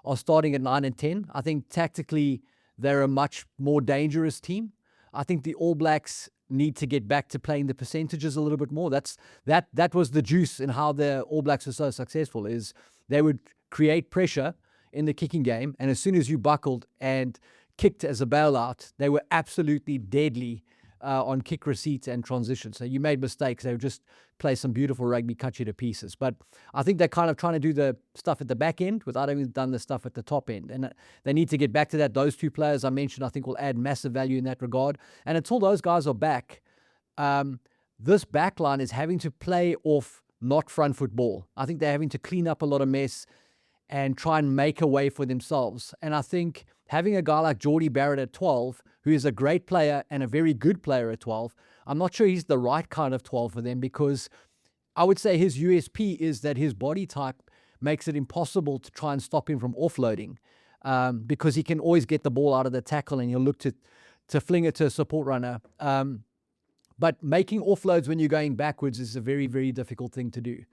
are starting at 9 and 10, I think tactically they're a much more dangerous team. I think the All Blacks need to get back to playing the percentages a little bit more. That was the juice in how the All Blacks were so successful, is they would create pressure in the kicking game, and as soon as you buckled and kicked as a bailout, they were absolutely deadly on kick receipts and transition. So you made mistakes, they would just play some beautiful rugby, cut you to pieces. But I think they're kind of trying to do the stuff at the back end without having done the stuff at the top end, and they need to get back to that. Those two players I mentioned, I think, will add massive value in that regard. And until those guys are back, this back line is having to play off not front foot ball. I think they're having to clean up a lot of mess and try and make a way for themselves. And I think having a guy like Geordie Barrett at 12, who is a great player and a very good player at 12, I'm not sure he's the right kind of 12 for them, because I would say his USP is that his body type makes it impossible to try and stop him from offloading, because he can always get the ball out of the tackle and he'll look to fling it to a support runner. But making offloads when you're going backwards is a very, very difficult thing to do.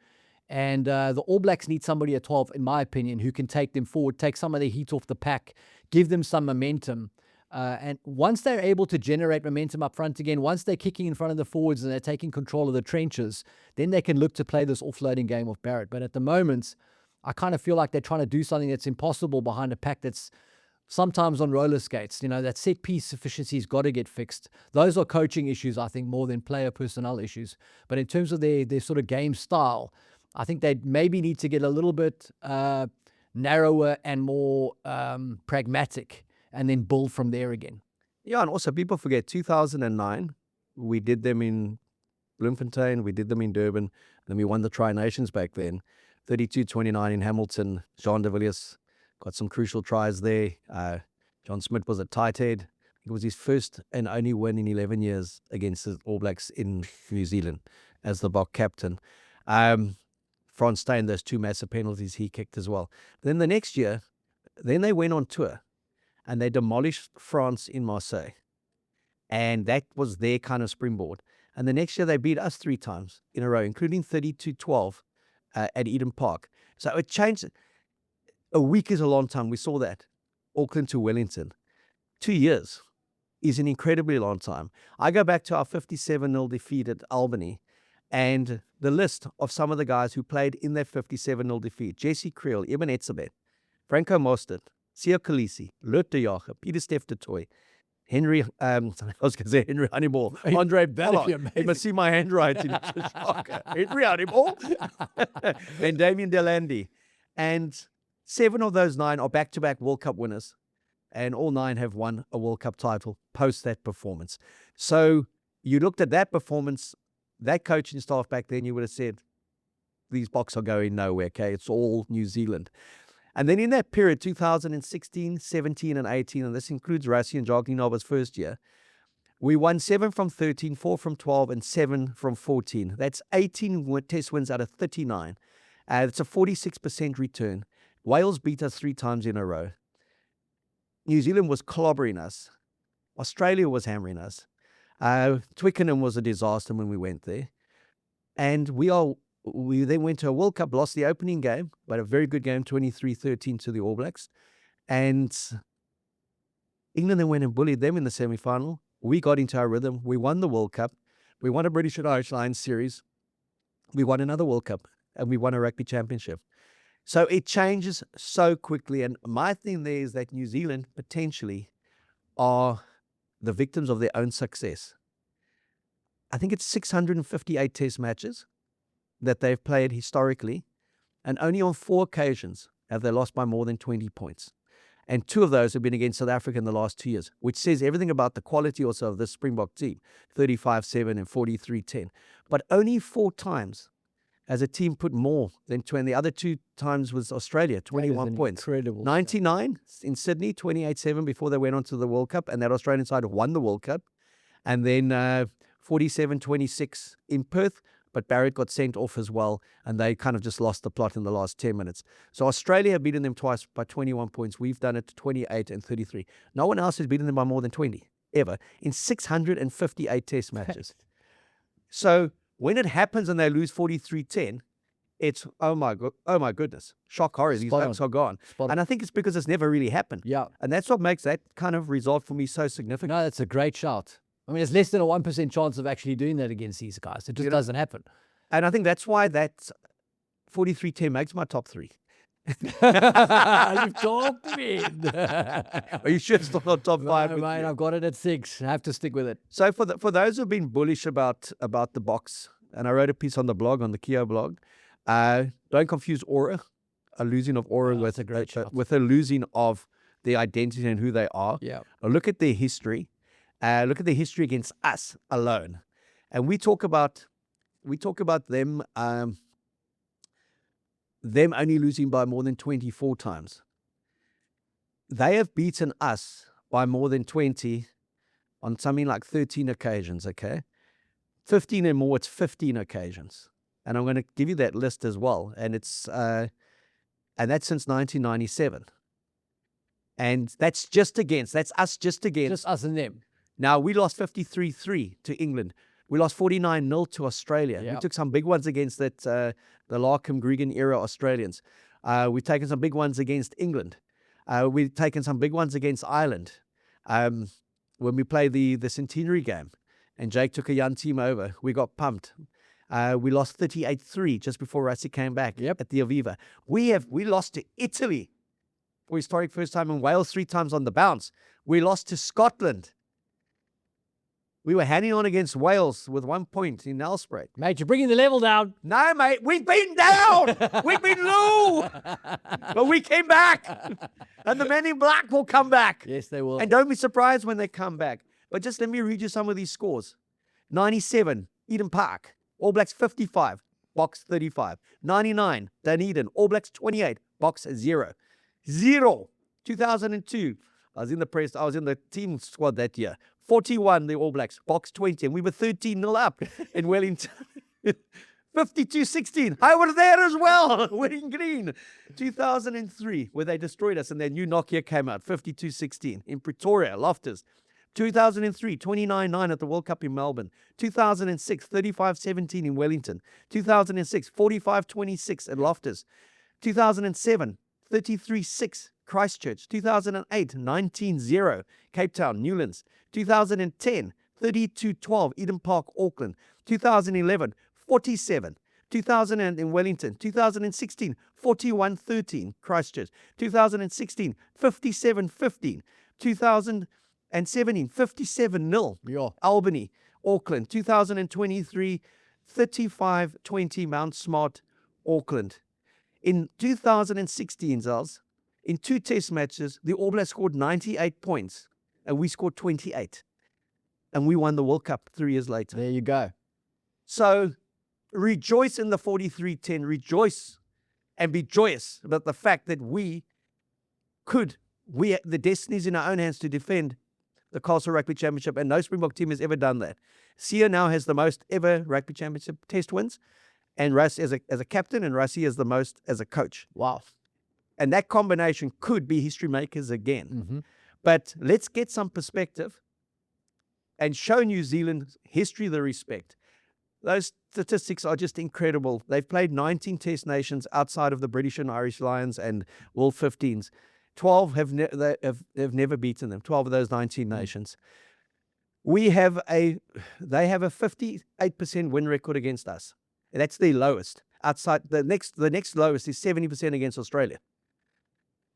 And the All Blacks need somebody at 12, in my opinion, who can take them forward, take some of the heat off the pack, give them some momentum. And once they're able to generate momentum up front again, once they're kicking in front of the forwards and they're taking control of the trenches, then they can look to play this offloading game of Barrett. But at the moment, I kind of feel like they're trying to do something that's impossible behind a pack that's sometimes on roller skates. You know, that set piece efficiency's got to get fixed. Those are coaching issues, I think, more than player personnel issues. But in terms of their sort of game style, I think they maybe need to get a little bit narrower and more pragmatic, and then build from there again. Yeah, and also people forget 2009, we did them in Bloemfontein, we did them in Durban, then we won the Tri-Nations back then. 32-29 in Hamilton. Jean de Villiers got some crucial tries there. John Smith was a tight head. It was his first and only win in 11 years against the All Blacks in New Zealand as the Bok captain. Frans Steyn, those two massive penalties he kicked as well. Then the next year, then they went on tour and they demolished France in Marseille. And that was their kind of springboard. And the next year they beat us 3 times in a row, including 32-12 at Eden Park. So it changed. A week is a long time. We saw that. Auckland to Wellington. 2 years is an incredibly long time. I go back to our 57-0 defeat at Albany, and the list of some of the guys who played in that 57-0 defeat: Jesse Creel, Eben Etzebeth, Franco Mostert, Siya Kolisi, Lut de Jager, Pieter Steph de Toy. Henry, I was going to say Henry Honeyball. Andre Ballard. You must see my handwriting. Henry Honeyball. And Damien Delandy. And 7 of those 9 are back-to-back World Cup winners. And all 9 have won a World Cup title post that performance. So you looked at that performance, that coaching staff back then, you would have said, these Boks are going nowhere, okay? It's all New Zealand. And then in that period, 2016, 17, and 18, and this includes Rassie and Jacques Nienaber's first year, we won 7 from 13, 4 from 12, and 7 from 14. That's 18 test wins out of 39. It's a 46% return. Wales beat us 3 times in a row. New Zealand was clobbering us. Australia was hammering us. Twickenham was a disaster when we went there. And we then went to a World Cup, lost the opening game, but a very good game, 23-13 to the All Blacks. And England then went and bullied them in the semi-final. We got into our rhythm. We won the World Cup. We won a British and Irish Lions series. We won another World Cup. And we won a rugby championship. So it changes so quickly. And my thing there is that New Zealand potentially are the victims of their own success. I think it's 658 test matches that they've played historically, and only on 4 occasions have they lost by more than 20 points. And 2 of those have been against South Africa in the last 2 years, which says everything about the quality also of this Springbok team, 35-7 and 43-10. But only 4 times has a team put more than 20. The other 2 times was Australia, 21 points. Incredible. 99 in Sydney, 28-7 before they went on to the World Cup, and that Australian side won the World Cup. And then 47-26 in Perth, but Barrett got sent off as well, and they kind of just lost the plot in the last 10 minutes. So Australia have beaten them twice by 21 points. We've done it 28 and 33. No one else has beaten them by more than 20, ever, in 658 test matches. So when it happens and they lose 43-10, it's, oh my goodness, shock horror, these blokes are gone. And I think it's because it's never really happened. Yeah. And that's what makes that kind of result for me so significant. No, that's a great shout. I mean, it's less than a 1% chance of actually doing that against these guys. It just doesn't happen. And I think that's why that 43-10 makes my top 3. You've talked me in. Are you sure it's not on top 5? No, mate, I've got it at 6. I have to stick with it. So for those who've been bullish about the Boks, and I wrote a piece on the blog, on the Keo blog, don't confuse aura, a losing of aura with a losing of their identity and who they are. Yeah. Look at their history. Look at the history against us alone, and we talk about them only losing by more than 24 times. They have beaten us by more than 20 on something like 13 occasions. Okay, 15 and more. It's 15 occasions, and I'm going to give you that list as well. And it's and that's since 1997, and that's us just against Just us and them. Now, we lost 53-3 to England. We lost 49-0 to Australia. Yep. We took some big ones against the Larkham-Gregan era Australians. We've taken some big ones against England. We've taken some big ones against Ireland. When we played the centenary game and Jake took a young team over, we got pumped. We lost 38-3 just before Rassie came back at the Aviva. We lost to Italy for historic first time in Wales 3 times on the bounce. We lost to Scotland. We were hanging on against Wales with 1 point in Nelspruit. Mate, you're bringing the level down. No, mate, we've been down. We've been low. But we came back. And the men in black will come back. Yes, they will. And don't be surprised when they come back. But just let me read you some of these scores. 97, Eden Park. All Blacks 55, Boks 35. 99, Dunedin. All Blacks 28, Boks 0. 0. 2002. I was in the team squad that year. 41, the All Blacks, Boks 20, and we were 13-0 up in Wellington. 52-16, I was there as well, wearing green. 2003, where they destroyed us, and their new Nokia came out, 52-16, in Pretoria, Loftus. 2003, 29-9 at the World Cup in Melbourne. 2006, 35-17 in Wellington. 2006, 45-26 at Loftus. 2007, 33-6 Christchurch. 2008, 19-0 Cape Town, Newlands. 2010, 32-12 Eden Park, Auckland. 2011, 47. 2000 in Wellington. 2016, 41-13 Christchurch. 2016, 57-15. 57-0. Yeah. Albany, Auckland, 2023, 35-20, Mount Smart, Auckland. In 2016, Zels, in 2 test matches, the All Blacks scored 98 points, and we scored 28. And we won the World Cup 3 years later. There you go. So rejoice in the 43-10. Rejoice and be joyous about the fact that we the destiny's in our own hands to defend the Castle Rugby Championship, and no Springbok team has ever done that. Sia now has the most ever Rugby Championship test wins, and Russ as a captain, and Russie is the most as a coach. Wow. And that combination could be history makers again. Mm-hmm. But let's get some perspective and show New Zealand history the respect. Those statistics are just incredible. They've played 19 test nations outside of the British and Irish Lions and World 15s. 12 have never beaten them, 12 of those 19 nations. They have a 58% win record against us. That's their lowest. Outside the next lowest is 70% against Australia.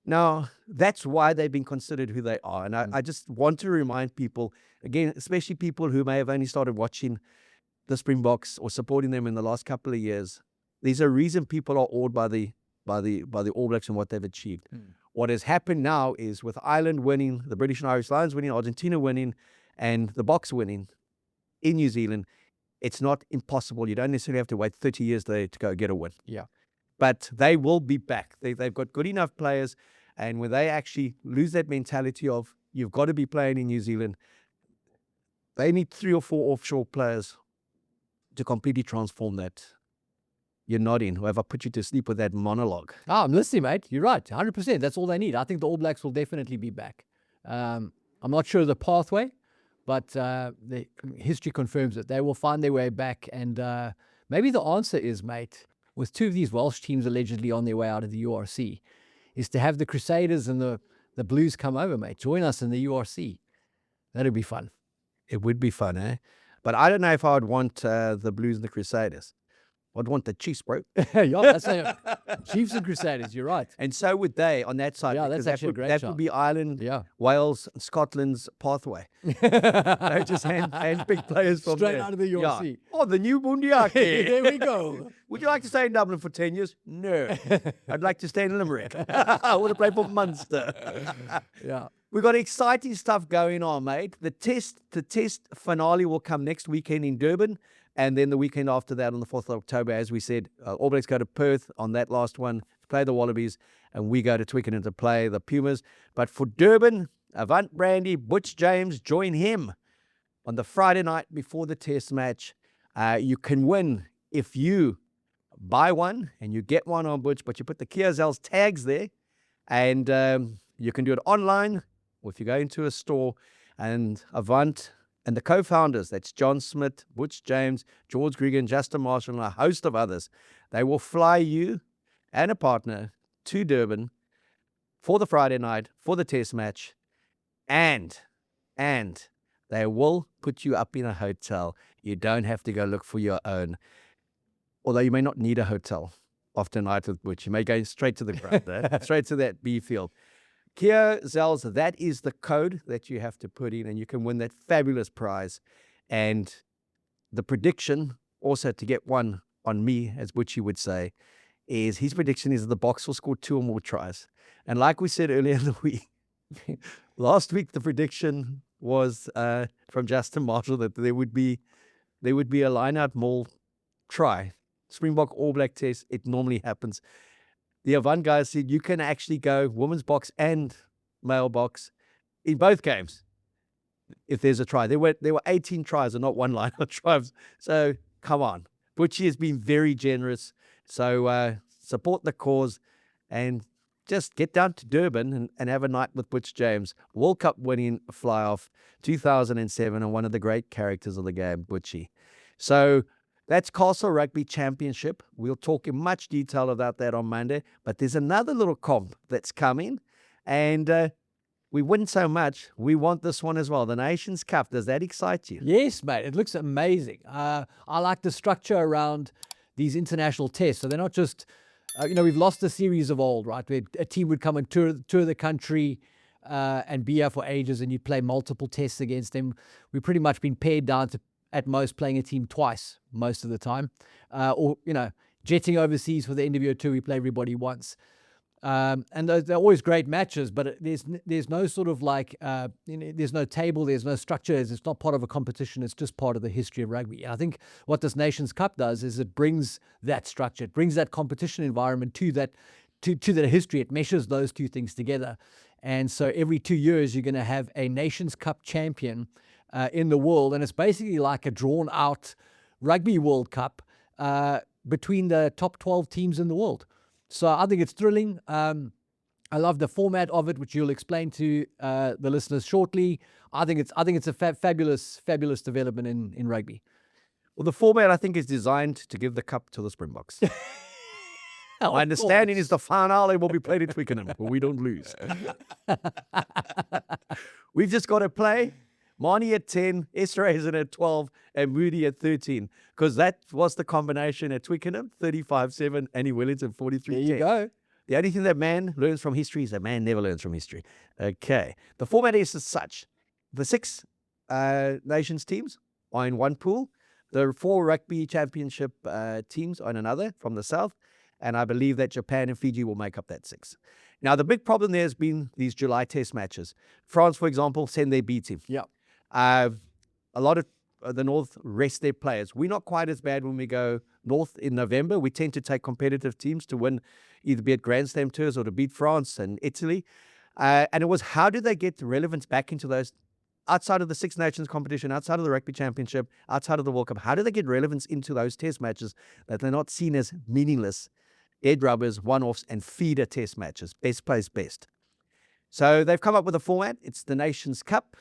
Now, that's why they've been considered who they are. And I just want to remind people, again, especially people who may have only started watching the Springboks or supporting them in the last couple of years, there's a reason people are awed by the All Blacks and what they've achieved. What has happened now is with Ireland winning, the British and Irish Lions winning, Argentina winning, and the Boks winning in New Zealand, it's not impossible. You don't necessarily have to wait 30 years there to go get a win. Yeah. But they will be back. They've got good enough players, and when they actually lose that mentality of you've got to be playing in New Zealand, they need 3 or 4 offshore players to completely transform that. You're nodding. Or have I put you to sleep with that monologue? I'm listening, mate. You're right. 100%. That's all they need. I think the All Blacks will definitely be back. I'm not sure of the pathway, but the history confirms it. They will find their way back. And maybe the answer is, mate, with 2 of these Welsh teams allegedly on their way out of the URC, is to have the Crusaders and the Blues come over, mate. Join us in the URC. That'd be fun. It would be fun, eh? But I don't know if I would want the Blues and the Crusaders. I'd want the Chiefs, bro. Yeah, that's Chiefs and Crusaders, you're right. And so would they on that side. Yeah, that's actually a great shot. That would be Ireland, Yeah. Wales, and Scotland's pathway. They just hand-picked players from Straight there. out of the URC. Yeah. Oh, the new Bundiaki. There we go. Would you like to stay in Dublin for 10 years? No. I'd like to stay in Limerick. I want to play for Munster. Yeah. We've got exciting stuff going on, mate. The test finale will come next weekend in Durban. And then the weekend after that, on the 4th of October, as we said, All Blacks go to Perth on that last one to play the Wallabies, and we go to Twickenham to play the Pumas. But for Durban, Avant Brandy, Butch James, join him on the Friday night before the test match. You can win if you buy one and you get one on Butch, but you put the Keo Zels tags there, and you can do it online, or if you go into a store. And Avant and the co-founders, that's John Smith, Butch James, George Gregan, Justin Marshall, and a host of others, they will fly you and a partner to Durban for the Friday night, for the test match, and they will put you up in a hotel. You don't have to go look for your own, although you may not need a hotel after a night with Butch. You may go straight to the ground, straight to that B field. Keo Zels, that is the code that you have to put in, and you can win that fabulous prize. And the prediction, also to get one on me, as Butchie would say, is his prediction is that the Boks will score 2 or more tries. And like we said earlier in the week, last week the prediction was from Justin Marshall that there would be a line-out maul try. Springbok All Black test, it normally happens. The Avant guys said you can actually go women's box and male box in both games if there's a try. There were 18 tries and not one line of tries. So come on. Butchie has been very generous. So support the cause and just get down to Durban and have a night with Butch James. World Cup winning fly-off 2007 and one of the great characters of the game, Butchie. So that's Castle Rugby Championship. We'll talk in much detail about that on Monday. But there's another little comp that's coming. And we win so much, we want this one as well. The Nations Cup. Does that excite you? Yes, mate. It looks amazing. I like the structure around these international tests. So they're not just, we've lost the series of old, right? Where a team would come and tour the country, and be here for ages, and you play multiple tests against them. We've pretty much been pared down to, at most, playing a team twice most of the time. Or, jetting overseas for the end of year 2, we play everybody once. And they're always great matches, but there's no sort of like, there's no table, there's no structure, it's not part of a competition, it's just part of the history of rugby. And I think what this Nations Cup does is it brings that structure, it brings that competition environment to that history, it meshes those two things together. And so every 2 years, you're going to have a Nations Cup champion in the world, and it's basically like a drawn-out Rugby World Cup between the top 12 teams in the world. So I think it's thrilling. I love the format of it, which you'll explain to the listeners shortly. I think it's a fabulous development in rugby. Well, the format, I think, is designed to give the cup to the Springboks. My understanding is the finale will be played at Twickenham, where we don't lose. We've just got to play Marnie at 10, Esterhazen at 12, and Moody at 13. Because that was the combination at Twickenham, 35-7, and in Wellington, 43-10. There you go. The only thing that man learns from history is that man never learns from history. Okay. The format is as such. The 6 nations teams are in one pool. The 4 rugby championship teams are in another from the south. And I believe that Japan and Fiji will make up that 6. Now, the big problem there has been these July test matches. France, for example, send their B team. Yeah. A lot of the North rest their players. We're not quite as bad when we go North in November. We tend to take competitive teams to win, either be it Grand Slam tours or to beat France and Italy. And it was, how do they get relevance back into those, outside of the Six Nations competition, outside of the Rugby Championship, outside of the World Cup? How do they get relevance into those test matches that they're not seen as meaningless, dead rubbers, one-offs, and feeder test matches? Best plays best. So they've come up with a format. It's the Nations Cup.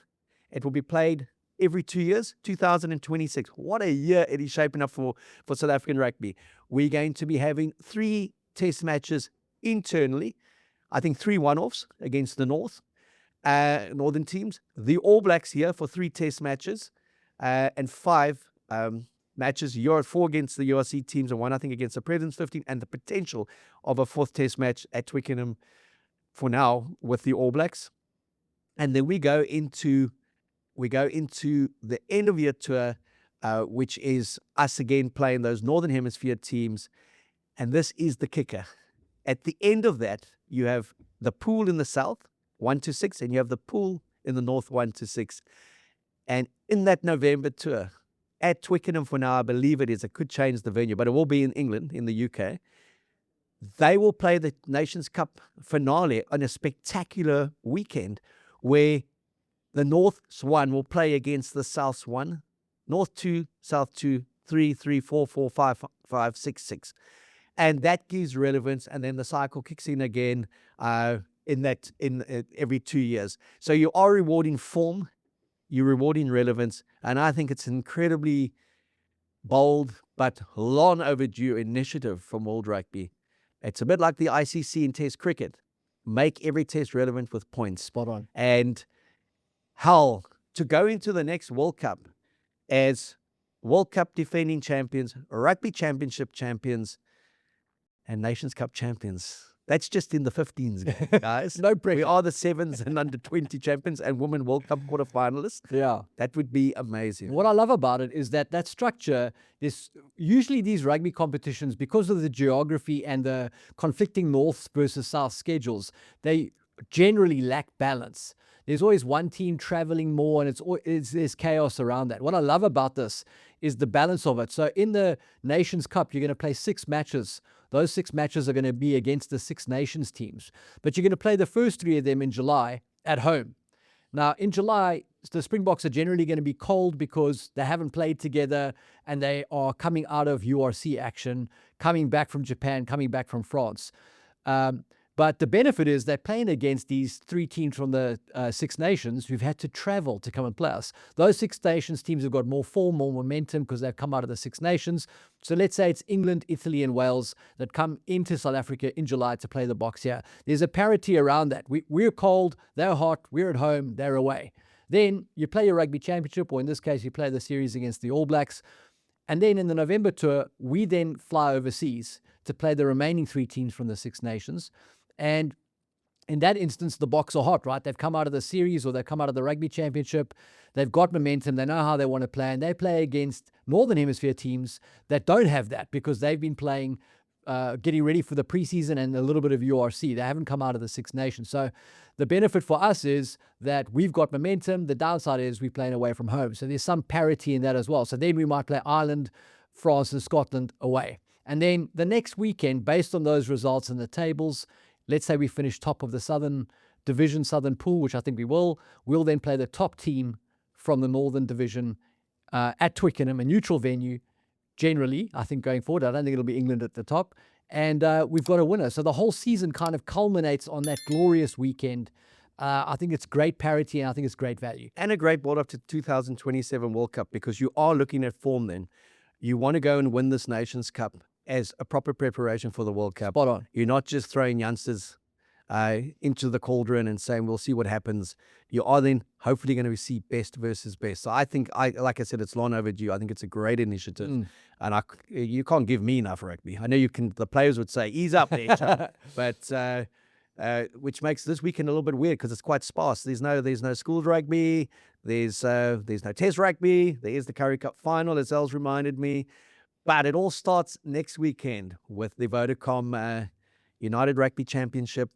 It will be played every 2 years, 2026. What a year it is shaping up for South African rugby. We're going to be having 3 test matches internally. I think 3 one-offs against the northern teams. The All Blacks here for 3 test matches and 5 matches. 4 against the URC teams and 1, I think, against the Presidents 15, and the potential of a 4th test match at Twickenham for now with the All Blacks. And then we go into the end of year tour, which is us again playing those Northern Hemisphere teams. And this is the kicker. At the end of that, you have the pool in the south, 1 to 6, and you have the pool in the north, 1 to 6. And in that November tour, at Twickenham for now, I believe it could change the venue, but it will be in England, in the UK. They will play the Nations Cup finale on a spectacular weekend where the North's 1 will play against the South's 1. North 2, South 2, 3, 3, 4, 4, 5, 5, 6, 6. And that gives relevance, and then the cycle kicks in again in every 2 years. So you are rewarding form, you're rewarding relevance, and I think it's an incredibly bold but long overdue initiative from World Rugby. It's a bit like the ICC in Test cricket. Make every test relevant with points. Spot on. And hell, to go into the next World Cup as World Cup defending champions, Rugby Championship champions, and Nations Cup champions. That's just in the 15s, guys. No pressure. We are the 7s and under 20 champions and Women World Cup quarterfinalists. Yeah. That would be amazing. What I love about it is that structure, usually these rugby competitions, because of the geography and the conflicting north versus south schedules, they generally lack balance. There's always one team traveling more, and there's chaos around that. What I love about this is the balance of it. So in the Nations Cup, you're going to play 6 matches. Those 6 matches are going to be against the 6 nations teams. But you're going to play the first 3 of them in July at home. Now, in July, the Springboks are generally going to be cold because they haven't played together and they are coming out of URC action, coming back from Japan, coming back from France. But the benefit is they're playing against these 3 teams from the 6 nations who've had to travel to come and play us. Those 6 nations teams have got more form, more momentum because they've come out of the 6 nations. So let's say it's England, Italy, and Wales that come into South Africa in July to play the Boks here. There's a parity around that. We're cold, they're hot, we're at home, they're away. Then you play your Rugby Championship, or in this case, you play the series against the All Blacks. And then in the November tour, we then fly overseas to play the remaining 3 teams from the 6 nations. And in that instance, the Boks are hot, right? They've come out of the series or they've come out of the Rugby Championship. They've got momentum. They know how they want to play. And they play against Northern Hemisphere teams that don't have that because they've been playing, getting ready for the preseason and a little bit of URC. They haven't come out of the Six Nations. So the benefit for us is that we've got momentum. The downside is we're playing away from home. So there's some parity in that as well. So then we might play Ireland, France, and Scotland away. And then the next weekend, based on those results in the tables, let's say we finish top of the Southern Division, Southern Pool, which I think we will. We'll then play the top team from the Northern Division at Twickenham, a neutral venue, generally, I think, going forward. I don't think it'll be England at the top. And we've got a winner. So the whole season kind of culminates on that glorious weekend. I think it's great parity, and I think it's great value. And a great build-up to 2027 World Cup, because you are looking at form then. You want to go and win this Nations Cup as a proper preparation for the World Cup. Spot on. You're not just throwing youngsters into the cauldron and saying, we'll see what happens. You are then hopefully going to see best versus best. So I think, like I said, it's long overdue. I think it's a great initiative. And you can't give me enough rugby. I know you can. The players would say, ease up there. But which makes this weekend a little bit weird because it's quite sparse. There's no school rugby. There's no test rugby. There is the Currie Cup final, as Zels reminded me. But it all starts next weekend with the Vodacom United Rugby Championship.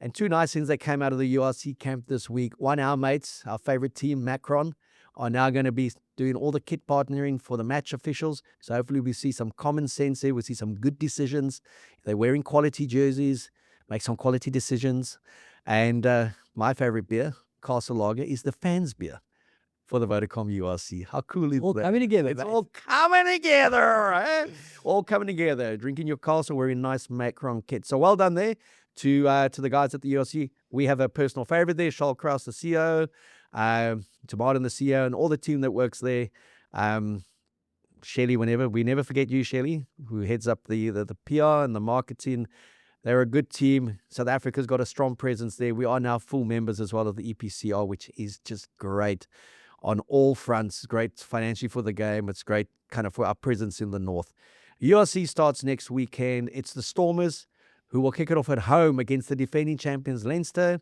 And two nice things that came out of the URC camp this week. One, our mates, our favorite team, Macron, are now going to be doing all the kit partnering for the match officials. So hopefully we see some common sense there. We see some good decisions. They're wearing quality jerseys, make some quality decisions. And my favorite beer, Castle Lager, is the fans' beer for the Vodacom URC. How cool is All that? coming together. It's all coming together. All coming together. Drinking your Castle, wearing nice Macron kit. So well done there to the guys at the URC. We have a personal favorite there, Charles Kraus, the CEO, to Martin, the CEO, and all the team that works there. Shelley, we never forget you, Shelley, who heads up the PR and the marketing. They're a good team. South Africa's got a strong presence there. We are now full members as well of the EPCR, which is just great on all fronts. Great financially for the game. It's great kind of for our presence in the north. URC starts next weekend. It's the Stormers who will kick it off at home against the defending champions Leinster.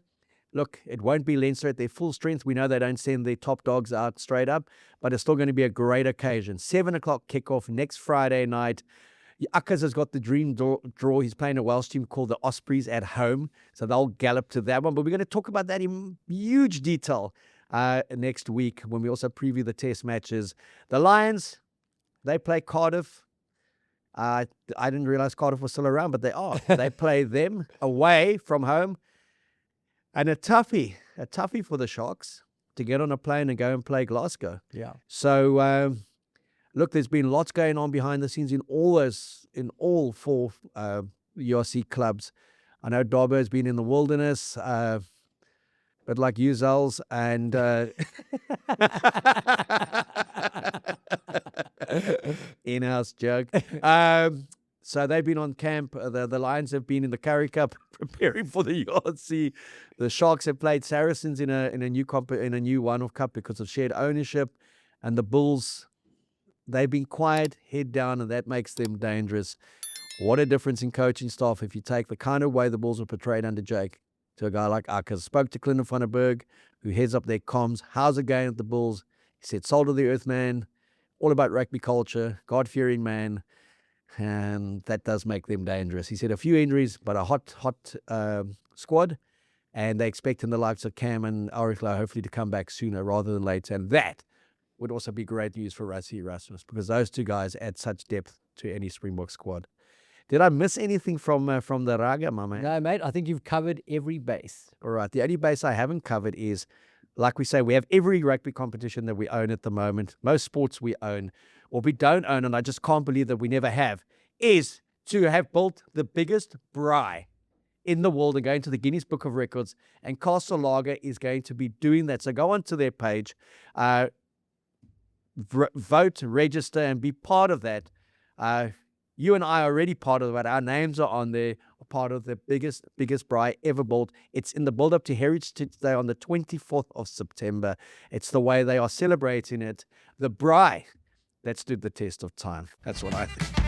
Look, it won't be Leinster at their full strength. We know they don't send their top dogs out straight up, but it's still going to be a great occasion. 7 o'clock kickoff next Friday night. Akkas has got the dream draw. He's playing a Welsh team called the Ospreys at home, so they'll gallop to that one. But we're going to talk about that in huge detail next week when we also preview the test matches. The Lions, they play Cardiff. I didn't realize Cardiff was still around, but they are. They play them away from home. And a toughie for the Sharks to get on a plane and go and play Glasgow. Yeah. So, look, there's been lots going on behind the scenes in all four URC clubs. I know Darbo has been in the wilderness, but like you, Zels, and in-house joke. So they've been on camp. The Lions have been in the Currie Cup preparing for the URC. The Sharks have played Saracens in a new one-off cup because of shared ownership, and the Bulls, they've been quiet, head down, and that makes them dangerous. What a difference in coaching staff if you take the kind of way the Bulls were portrayed under Jake to a guy like Akkas. Spoke to Clinton van der Berg, who heads up their comms. How's it going at the Bulls? He said, salt of the earth, man. All about rugby culture, God-fearing man. And that does make them dangerous. He said a few injuries, but a hot squad. And they expecting the likes of Cam and Auriclo hopefully to come back sooner rather than later. And that would also be great news for Rassie Erasmus because those two guys add such depth to any Springbok squad. Did I miss anything from the Raga, my man? No, mate, I think you've covered every base. All right. The only base I haven't covered is, like we say, we have every rugby competition that we own at the moment. Most sports we own. What we don't own, and I just can't believe that we never have, is to have built the biggest braai in the world and going to the Guinness Book of Records. And Castle Lager is going to be doing that. So go onto their page, vote, register, and be part of that. You and I are already part of that. Our names are on there, part of the biggest braai ever built. It's in the build-up to Heritage Day on the 24th of September. It's the way they are celebrating it. The braai that stood the test of time. That's what I think.